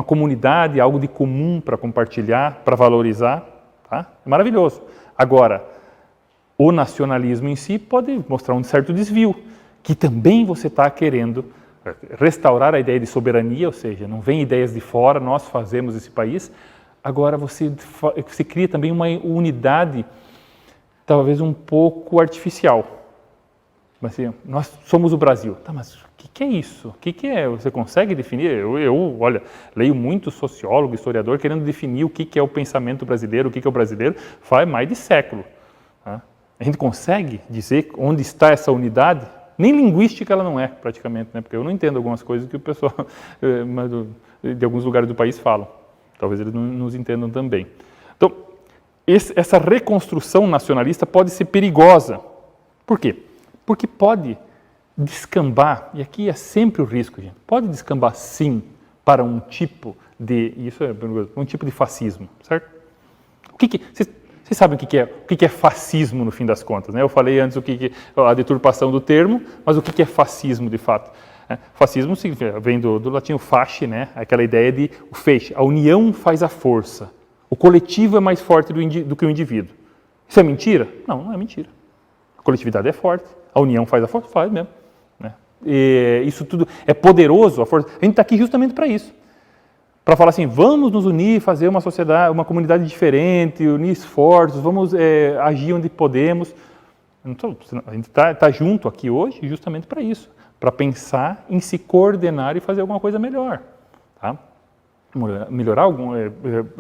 comunidade, algo de comum para compartilhar, para valorizar, tá? É maravilhoso. Agora, o nacionalismo em si pode mostrar um certo desvio, que também você está querendo restaurar a ideia de soberania, ou seja, não vem ideias de fora, nós fazemos esse país. Agora você cria também uma unidade, talvez um pouco artificial. Mas assim, nós somos o Brasil. Tá, mas o que é isso? O que é? Você consegue definir? Olha, leio muito sociólogo, historiador, querendo definir o que é o pensamento brasileiro, o que é o brasileiro, faz mais de século. Tá? A gente consegue dizer onde está essa unidade? Nem linguística ela não é, praticamente, né? Porque eu não entendo algumas coisas que o pessoal de alguns lugares do país falam. Talvez eles não nos entendam também. Então, essa reconstrução nacionalista pode ser perigosa. Por quê? Porque pode descambar, e aqui é sempre o risco, gente, pode descambar sim para um tipo de, um tipo de fascismo, certo? Vocês sabem o que é fascismo no fim das contas, né? Eu falei antes a deturpação do termo, mas o que é fascismo de fato? Fascismo vem do latim fasci, né? Aquela ideia de o feixe, a união faz a força, o coletivo é mais forte do que o indivíduo. Isso é mentira? Não, não é mentira. A coletividade é forte, a união faz a força, faz mesmo. Né? E isso tudo é poderoso, a força. A gente está aqui justamente para isso. Para falar assim, vamos nos unir, fazer uma sociedade, uma comunidade diferente, unir esforços, vamos agir onde podemos. Então, a gente está junto aqui hoje justamente para isso, para pensar em se coordenar e fazer alguma coisa melhor, tá?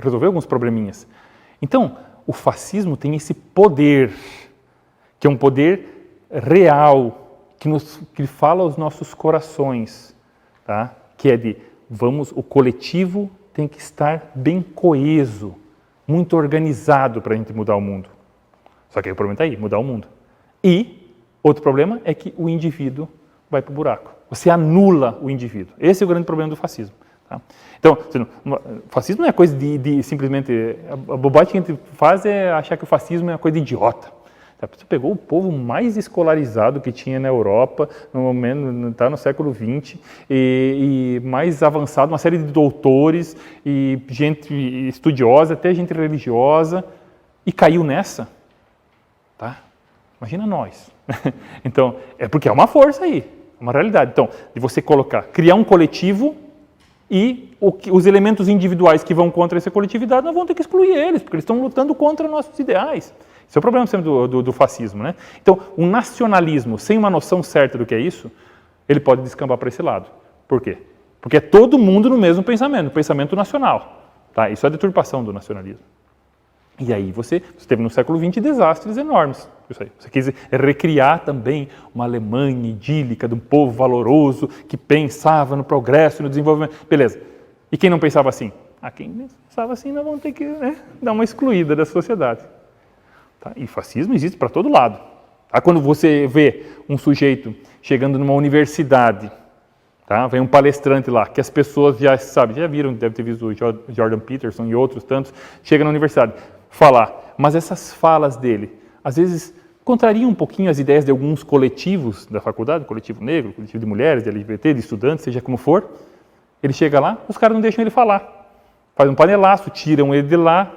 Resolver alguns probleminhas. Então, o fascismo tem esse poder, que é um poder real, que fala aos nossos corações, tá? Que é de o coletivo tem que estar bem coeso, muito organizado para a gente mudar o mundo. Só que aí o problema está aí, mudar o mundo. E outro problema é que o indivíduo vai para o buraco. Você anula o indivíduo. Esse é o grande problema do fascismo. Tá? Então, fascismo não é coisa de simplesmente... A bobagem que a gente faz é achar que o fascismo é uma coisa de idiota. Você pegou o povo mais escolarizado que tinha na Europa, no momento, tá no século XX, e mais avançado, uma série de doutores, e gente estudiosa, até gente religiosa, e caiu nessa. Tá? Imagina nós. Então, é porque é uma força aí, uma realidade. Então, de você criar um coletivo e os elementos individuais que vão contra essa coletividade, nós vamos ter que excluir eles, porque eles estão lutando contra nossos ideais. Esse é o problema sempre do fascismo, né? Então, um nacionalismo sem uma noção certa do que é isso, ele pode descambar para esse lado. Por quê? Porque é todo mundo no mesmo pensamento, pensamento nacional. Tá? Isso é a deturpação do nacionalismo. E aí você teve no século XX desastres enormes. Isso aí. Você quis recriar também uma Alemanha idílica, de um povo valoroso, que pensava no progresso e no desenvolvimento. Beleza. E quem não pensava assim? Quem pensava assim, nós vamos ter que dar uma excluída da sociedade. Tá? E fascismo existe para todo lado. Tá? Quando você vê um sujeito chegando numa universidade, tá? Vem um palestrante lá, que as pessoas já viram, deve ter visto o Jordan Peterson e outros tantos, chega na universidade, falar, mas essas falas dele, às vezes, contrariam um pouquinho as ideias de alguns coletivos da faculdade, coletivo negro, coletivo de mulheres, de LGBT, de estudantes, seja como for. Ele chega lá, os caras não deixam ele falar. Fazem um panelaço, tiram ele de lá,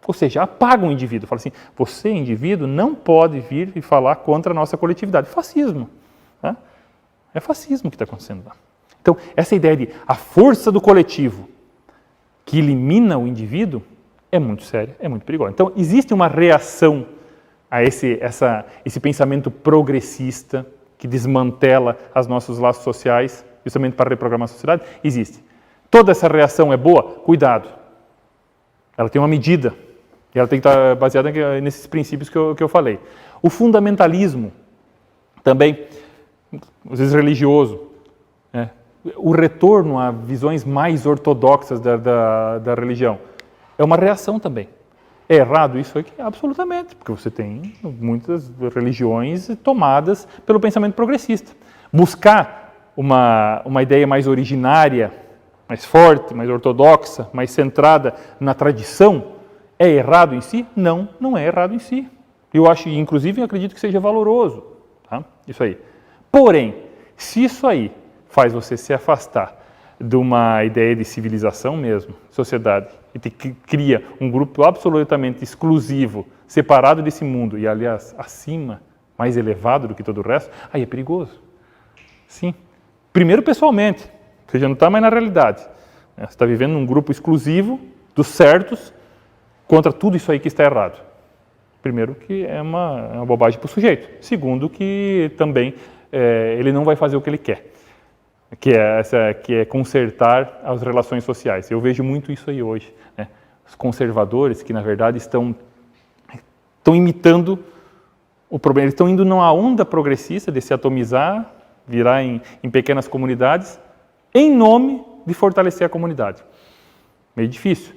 ou seja, apagam o indivíduo. Fala assim, você, indivíduo, não pode vir e falar contra a nossa coletividade. Fascismo. Tá? É fascismo que está acontecendo lá. Então, essa ideia de a força do coletivo que elimina o indivíduo é muito séria, é muito perigosa. Então, existe uma reação a esse pensamento progressista que desmantela os nossos laços sociais, justamente para reprogramar a sociedade? Existe. Toda essa reação é boa? Cuidado. Ela tem uma medida. E ela tem que estar baseada nesses princípios que eu falei. O fundamentalismo, também, às vezes religioso, o retorno a visões mais ortodoxas da religião, é uma reação também. É errado isso aqui? Absolutamente, porque você tem muitas religiões tomadas pelo pensamento progressista. Buscar uma ideia mais originária, mais forte, mais ortodoxa, mais centrada na tradição, é errado em si? Não, não é errado em si. Eu acho, inclusive, eu acredito que seja valoroso, tá? Isso aí. Porém, se isso aí faz você se afastar de uma ideia de civilização mesmo, sociedade, e te cria um grupo absolutamente exclusivo, separado desse mundo, e aliás, acima, mais elevado do que todo o resto, aí é perigoso. Sim. Primeiro pessoalmente, você já não está mais na realidade. Você está vivendo num grupo exclusivo dos certos contra tudo isso aí que está errado. Primeiro que é uma bobagem para o sujeito. Segundo que também ele não vai fazer o que ele quer. Que é consertar as relações sociais. Eu vejo muito isso aí hoje. Né? Os conservadores que, na verdade, estão imitando o problema. Eles estão indo numa onda progressista de se atomizar, virar em pequenas comunidades, em nome de fortalecer a comunidade. Meio difícil.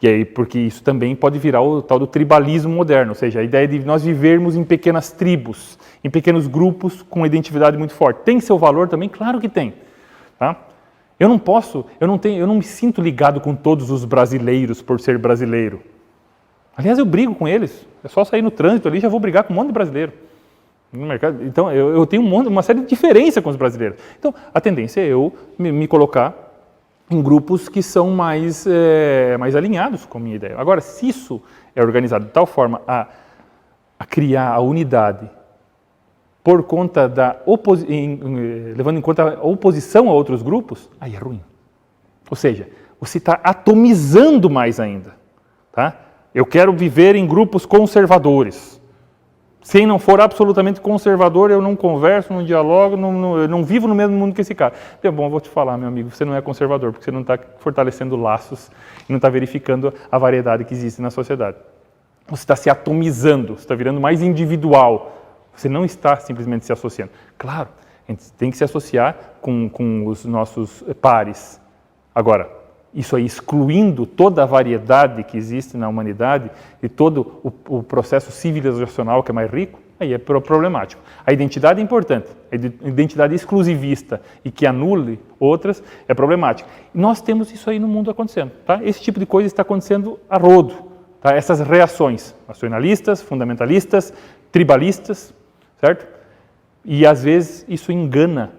E aí, porque isso também pode virar o tal do tribalismo moderno, ou seja, a ideia de nós vivermos em pequenas tribos, em pequenos grupos com uma identidade muito forte. Tem seu valor também? Claro que tem. Tá? Eu não me sinto ligado com todos os brasileiros por ser brasileiro. Aliás, eu brigo com eles. É só sair no trânsito ali e já vou brigar com um monte de brasileiro. No mercado. Então, eu tenho uma série de diferença com os brasileiros. Então, a tendência é eu me colocar em grupos que são mais alinhados com a minha ideia. Agora, se isso é organizado de tal forma a criar a unidade por conta levando em conta a oposição a outros grupos, aí é ruim. Ou seja, você está atomizando mais ainda. Tá? Eu quero viver em grupos conservadores. Se não for absolutamente conservador, eu não converso, não dialogo, eu não vivo no mesmo mundo que esse cara. É bom, eu vou te falar, meu amigo, você não é conservador, porque você não está fortalecendo laços e não está verificando a variedade que existe na sociedade. Você está se atomizando, você está virando mais individual. Você não está simplesmente se associando. Claro, a gente tem que se associar com os nossos pares. Agora, isso aí excluindo toda a variedade que existe na humanidade e todo o processo civilizacional que é mais rico, aí é problemático. A identidade é importante, a identidade exclusivista e que anule outras é problemática. Nós temos isso aí no mundo acontecendo. Tá? Esse tipo de coisa está acontecendo a rodo. Tá? Essas reações nacionalistas, fundamentalistas, tribalistas, certo? E às vezes isso engana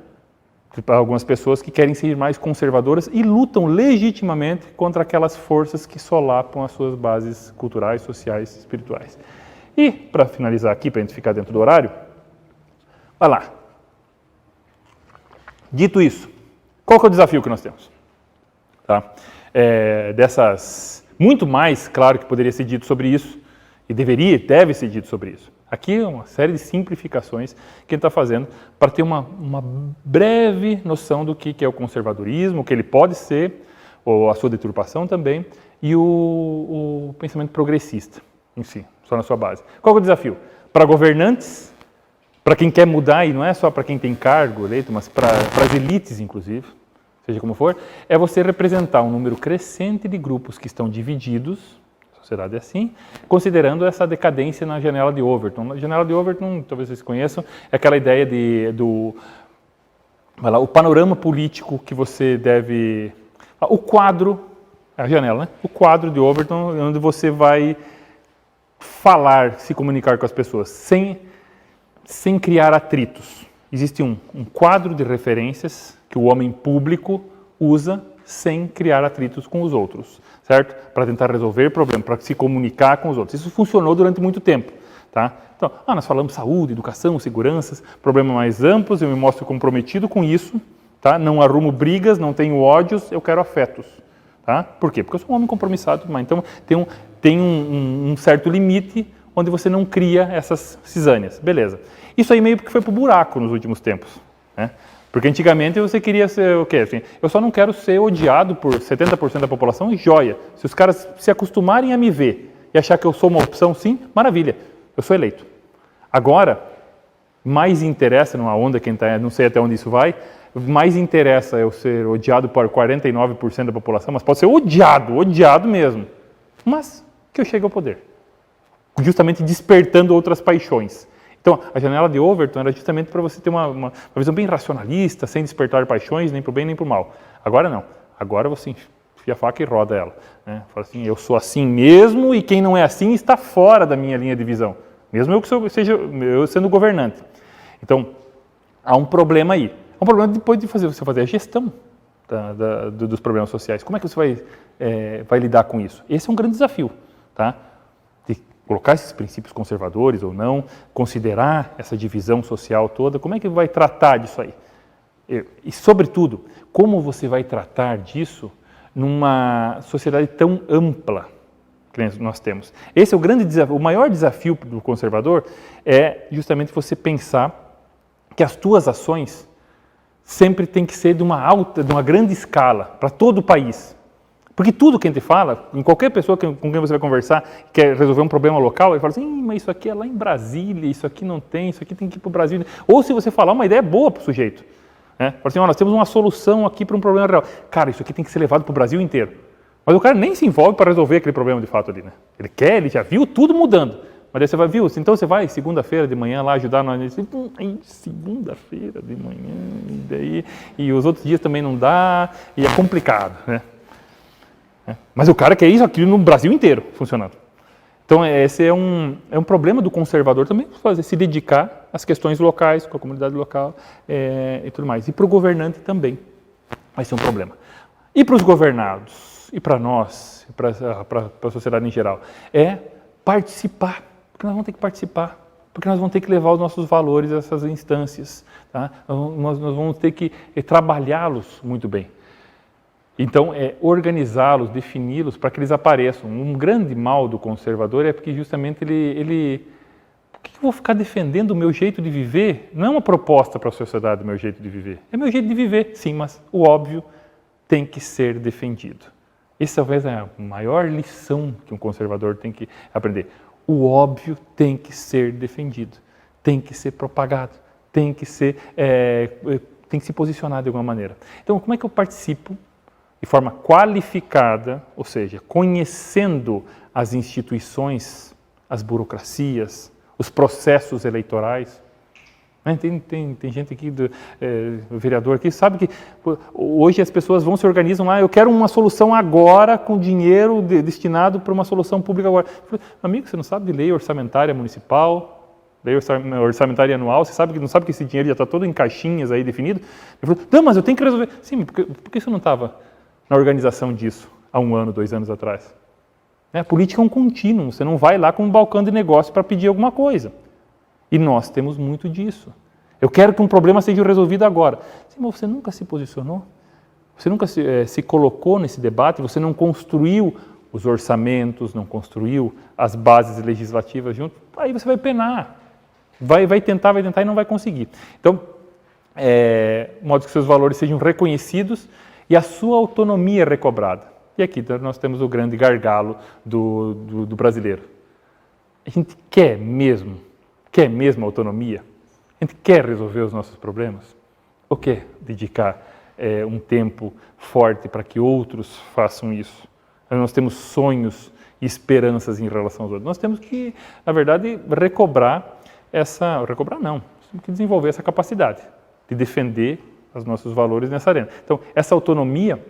algumas pessoas que querem ser mais conservadoras e lutam legitimamente contra aquelas forças que solapam as suas bases culturais, sociais, espirituais. E, para finalizar aqui, para a gente ficar dentro do horário, vai lá. Dito isso, qual que é o desafio que nós temos? Tá? Muito mais, claro que poderia ser dito sobre isso, e deve ser dito sobre isso. Aqui é uma série de simplificações que ele está fazendo para ter uma breve noção do que é o conservadorismo, o que ele pode ser, ou a sua deturpação também, e o pensamento progressista em si, só na sua base. Qual é o desafio? Para governantes, para quem quer mudar, e não é só para quem tem cargo eleito, mas para as elites, inclusive, seja como for, é você representar um número crescente de grupos que estão divididos, sociedade é assim, considerando essa decadência na janela de Overton. A janela de Overton, talvez vocês conheçam, é aquela ideia o panorama político que você deve... O quadro, a janela, né? O quadro de Overton, onde você vai falar, se comunicar com as pessoas, sem criar atritos. Existe um quadro de referências que o homem público usa sem criar atritos com os outros, certo? Para tentar resolver problemas, para se comunicar com os outros. Isso funcionou durante muito tempo, tá? Então, nós falamos saúde, educação, seguranças, problemas mais amplos, eu me mostro comprometido com isso, tá? Não arrumo brigas, não tenho ódios, eu quero afetos, tá? Por quê? Porque eu sou um homem compromissado, mas então tem um certo limite onde você não cria essas cisâneas, beleza. Isso aí meio que foi pro buraco nos últimos tempos, né? Porque antigamente você queria ser o quê? Assim, eu só não quero ser odiado por 70% da população e joia. Se os caras se acostumarem a me ver e achar que eu sou uma opção, sim, maravilha, eu sou eleito. Agora, mais interessa, numa onda que não sei até onde isso vai, mais interessa eu ser odiado por 49% da população, mas pode ser odiado mesmo, mas que eu chegue ao poder. Justamente despertando outras paixões. Então, a janela de Overton era justamente para você ter uma visão bem racionalista, sem despertar paixões, nem para o bem nem para o mal. Agora não. agora você enfia a faca e roda ela. Né? Fala assim, eu sou assim mesmo e quem não é assim está fora da minha linha de visão. Mesmo eu sendo governante. Então, há um problema aí. Há um problema depois de você fazer a gestão dos problemas sociais. Como é que você vai lidar com isso? Esse é um grande desafio, tá? De colocar esses princípios conservadores ou não, considerar essa divisão social toda, como é que vai tratar disso aí? E, sobretudo, como você vai tratar disso numa sociedade tão ampla que nós temos? Esse é o grande desafio, o maior desafio do conservador é justamente você pensar que as tuas ações sempre tem que ser de uma grande escala, para todo o país. Porque tudo que a gente fala, em qualquer pessoa com quem você vai conversar, quer resolver um problema local, ele fala assim, mas isso aqui é lá em Brasília, isso aqui não tem, isso aqui tem que ir para o Brasil. Ou se você falar uma ideia boa para o sujeito. Né? Fala assim, nós temos uma solução aqui para um problema real. Cara, isso aqui tem que ser levado para o Brasil inteiro. Mas o cara nem se envolve para resolver aquele problema de fato ali. Né? Ele já viu tudo mudando. Mas daí você vai, viu? Então você vai segunda-feira de manhã lá ajudar nós. Segunda-feira de manhã, e os outros dias também não dá, e é complicado, né? Mas o cara quer isso aqui no Brasil inteiro funcionando. Então esse é um problema do conservador também, se dedicar às questões locais, com a comunidade local e tudo mais. E para o governante também vai ser um problema. E para os governados, e para nós, e para a sociedade em geral, é participar. Porque nós vamos ter que participar, porque nós vamos ter que levar os nossos valores a essas instâncias, tá? Nós vamos ter que trabalhá-los muito bem. Então, organizá-los, defini-los para que eles apareçam. Um grande mal do conservador é porque justamente por que eu vou ficar defendendo o meu jeito de viver? Não é uma proposta para a sociedade o meu jeito de viver. É meu jeito de viver, sim, mas o óbvio tem que ser defendido. Essa talvez é a maior lição que um conservador tem que aprender. O óbvio tem que ser defendido, tem que ser propagado, tem que se posicionar de alguma maneira. Então, como é que eu participo de forma qualificada, ou seja, conhecendo as instituições, as burocracias, os processos eleitorais? Tem gente aqui, vereador aqui, sabe que hoje as pessoas organizam lá, eu quero uma solução agora com dinheiro destinado para uma solução pública agora. Amigo, você não sabe de lei orçamentária municipal, lei orçamentária anual, você não sabe que esse dinheiro já está todo em caixinhas aí definido? Ele falou, não, mas eu tenho que resolver. Sim, por que isso não estava na organização disso há 1 ano, 2 anos atrás? A política é um contínuo, você não vai lá com um balcão de negócio para pedir alguma coisa. E nós temos muito disso. Eu quero que um problema seja resolvido agora. Sim, mas você nunca se posicionou? Você nunca se colocou nesse debate? Você não construiu os orçamentos, não construiu as bases legislativas junto? Aí você vai penar. Vai tentar e não vai conseguir. Então, de modo que seus valores sejam reconhecidos e a sua autonomia recobrada. E aqui nós temos o grande gargalo do brasileiro. A gente quer mesmo autonomia? A gente quer resolver os nossos problemas? Ou quer dedicar um tempo forte para que outros façam isso? Nós temos sonhos e esperanças em relação aos outros. Nós temos que, na verdade, recobrar não, temos que desenvolver essa capacidade de defender os nossos valores nessa arena. Então, essa autonomia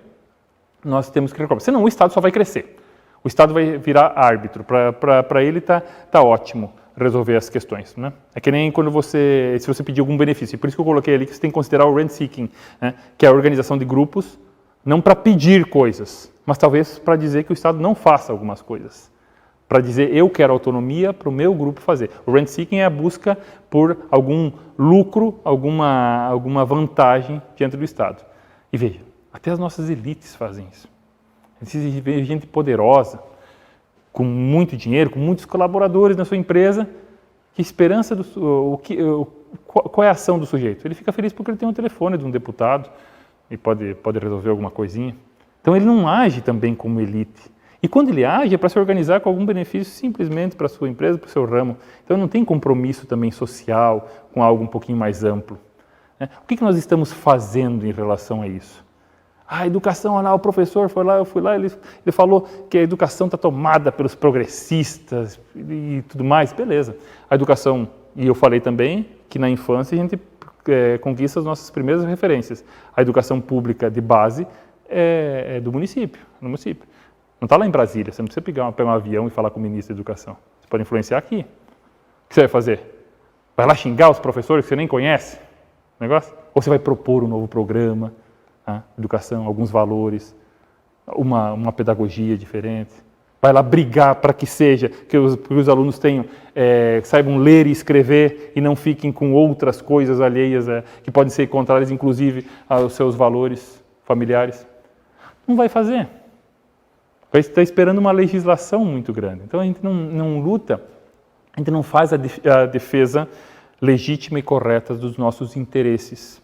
nós temos que recobrar. Senão o Estado só vai crescer. O Estado vai virar árbitro. Para ele tá ótimo resolver as questões, né? É que nem quando se você pedir algum benefício, por isso que eu coloquei ali que você tem que considerar o rent seeking, né? Que é a organização de grupos, não para pedir coisas, mas talvez para dizer que o Estado não faça algumas coisas, para dizer eu quero autonomia para o meu grupo fazer. O rent seeking é a busca por algum lucro, alguma vantagem diante do Estado. E veja, até as nossas elites fazem isso. Existe gente poderosa, com muito dinheiro, com muitos colaboradores na sua empresa, que esperança qual é a ação do sujeito? Ele fica feliz porque ele tem um telefone de um deputado e pode resolver alguma coisinha. Então ele não age também como elite. E quando ele age é para se organizar com algum benefício simplesmente para a sua empresa, para o seu ramo. Então não tem compromisso também social com algo um pouquinho mais amplo. O que nós estamos fazendo em relação a isso? A educação, olha lá, o professor foi lá, eu fui lá, ele falou que a educação está tomada pelos progressistas e tudo mais, beleza. A educação, e eu falei também que na infância a gente conquista as nossas primeiras referências. A educação pública de base é do município, no município. Não está lá em Brasília, você não precisa pegar um avião e falar com o ministro da Educação. Você pode influenciar aqui. O que você vai fazer? Vai lá xingar os professores que você nem conhece? Negócio? Ou você vai propor um novo programa, tá? Educação, alguns valores, uma pedagogia diferente? Vai lá brigar para que seja, que os alunos tenham, saibam ler e escrever e não fiquem com outras coisas alheias que podem ser contrárias, inclusive, aos seus valores familiares? Não vai fazer. Vai estar esperando uma legislação muito grande. Então a gente não luta, a gente não faz a defesa legítima e correta dos nossos interesses.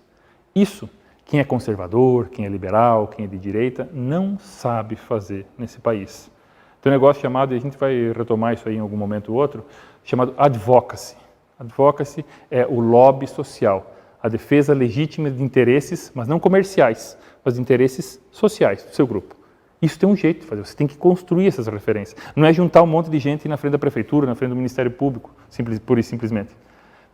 Isso, quem é conservador, quem é liberal, quem é de direita, não sabe fazer nesse país. Tem um negócio chamado, e a gente vai retomar isso aí em algum momento ou outro, chamado advocacy. Advocacy é o lobby social, a defesa legítima de interesses, mas não comerciais, mas de interesses sociais do seu grupo. Isso tem um jeito de fazer, você tem que construir essas referências. Não é juntar um monte de gente na frente da prefeitura, na frente do Ministério Público, pura e simplesmente.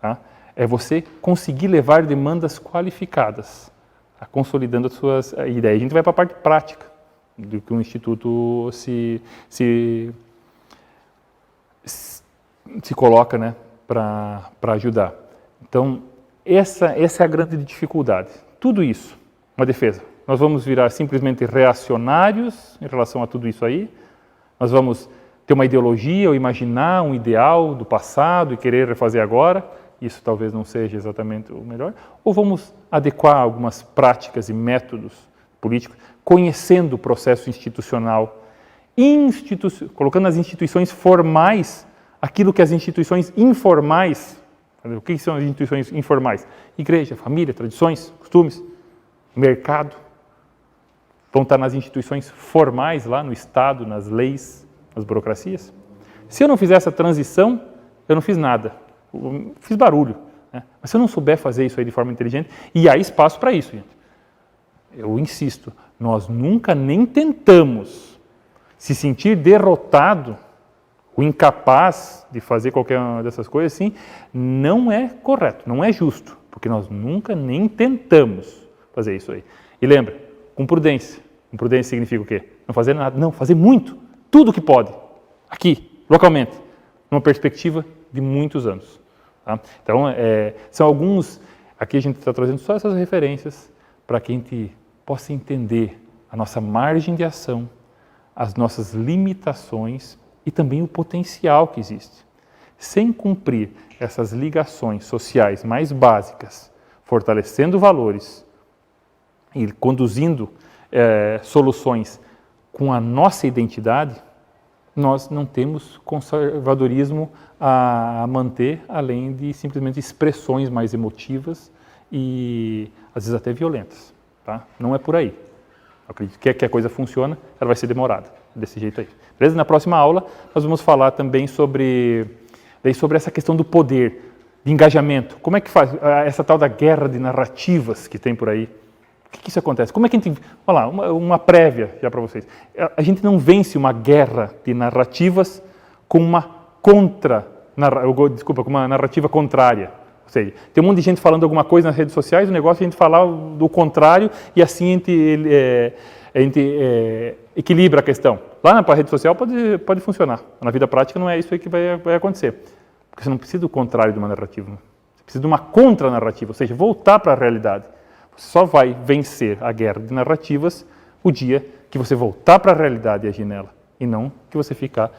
Tá? É você conseguir levar demandas qualificadas, tá? Consolidando as suas ideias. A gente vai para a parte prática do que o Instituto se coloca, né, para ajudar. Então, essa é a grande dificuldade. Tudo isso, uma defesa. Nós vamos virar simplesmente reacionários em relação a tudo isso aí. Nós vamos ter uma ideologia ou imaginar um ideal do passado e querer refazer agora. Isso talvez não seja exatamente o melhor. Ou vamos adequar algumas práticas e métodos políticos, conhecendo o processo institucional, colocando nas instituições formais aquilo que as instituições informais, o que são as instituições informais? Igreja, família, tradições, costumes, mercado, vão estar nas instituições formais, lá no Estado, nas leis, nas burocracias. Se eu não fizer essa transição, eu não fiz nada, eu fiz barulho. Né? Mas se eu não souber fazer isso aí de forma inteligente, e há espaço para isso, gente. Eu insisto, nós nunca nem tentamos se sentir derrotado, o incapaz de fazer qualquer uma dessas coisas assim, não é correto, não é justo, porque nós nunca nem tentamos fazer isso aí. E lembra, com prudência. Com prudência significa o quê? Não fazer nada, não, fazer muito, tudo que pode, aqui, localmente, numa perspectiva de muitos anos. Tá? Então, são alguns, aqui a gente está trazendo só essas referências para que a gente possa entender a nossa margem de ação, as nossas limitações e também o potencial que existe. Sem cumprir essas ligações sociais mais básicas, fortalecendo valores e conduzindo soluções com a nossa identidade, nós não temos conservadorismo a manter, além de simplesmente expressões mais emotivas e às vezes até violentas. Tá? Não é por aí. Eu acredito que a coisa funciona, ela vai ser demorada, desse jeito aí. Beleza? Na próxima aula, nós vamos falar também sobre essa questão do poder, de engajamento. Como é que faz essa tal da guerra de narrativas que tem por aí? O que isso acontece? Como é que a gente... Olha lá, uma prévia já para vocês. A gente não vence uma guerra de narrativas com uma com uma narrativa contrária. Ou seja, tem um monte de gente falando alguma coisa nas redes sociais, o negócio é a gente falar do contrário e assim a gente equilibra a questão. Lá na rede social pode funcionar. Na vida prática não é isso aí que vai acontecer. Porque você não precisa do contrário de uma narrativa. Você precisa de uma contranarrativa, ou seja, voltar para a realidade. Você só vai vencer a guerra de narrativas o dia que você voltar para a realidade e agir nela. E não que você ficar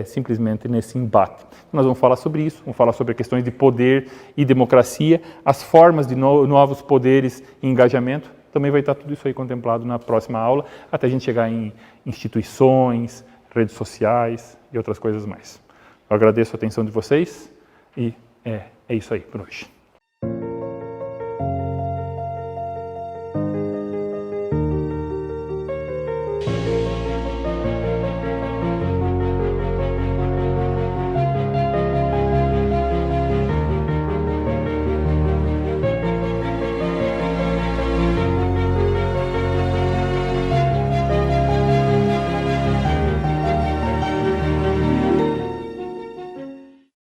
simplesmente nesse embate. Nós vamos falar sobre isso, vamos falar sobre questões de poder e democracia, as formas de novos poderes e engajamento. Também vai estar tudo isso aí contemplado na próxima aula, até a gente chegar em instituições, redes sociais e outras coisas mais. Eu agradeço a atenção de vocês e é isso aí por hoje.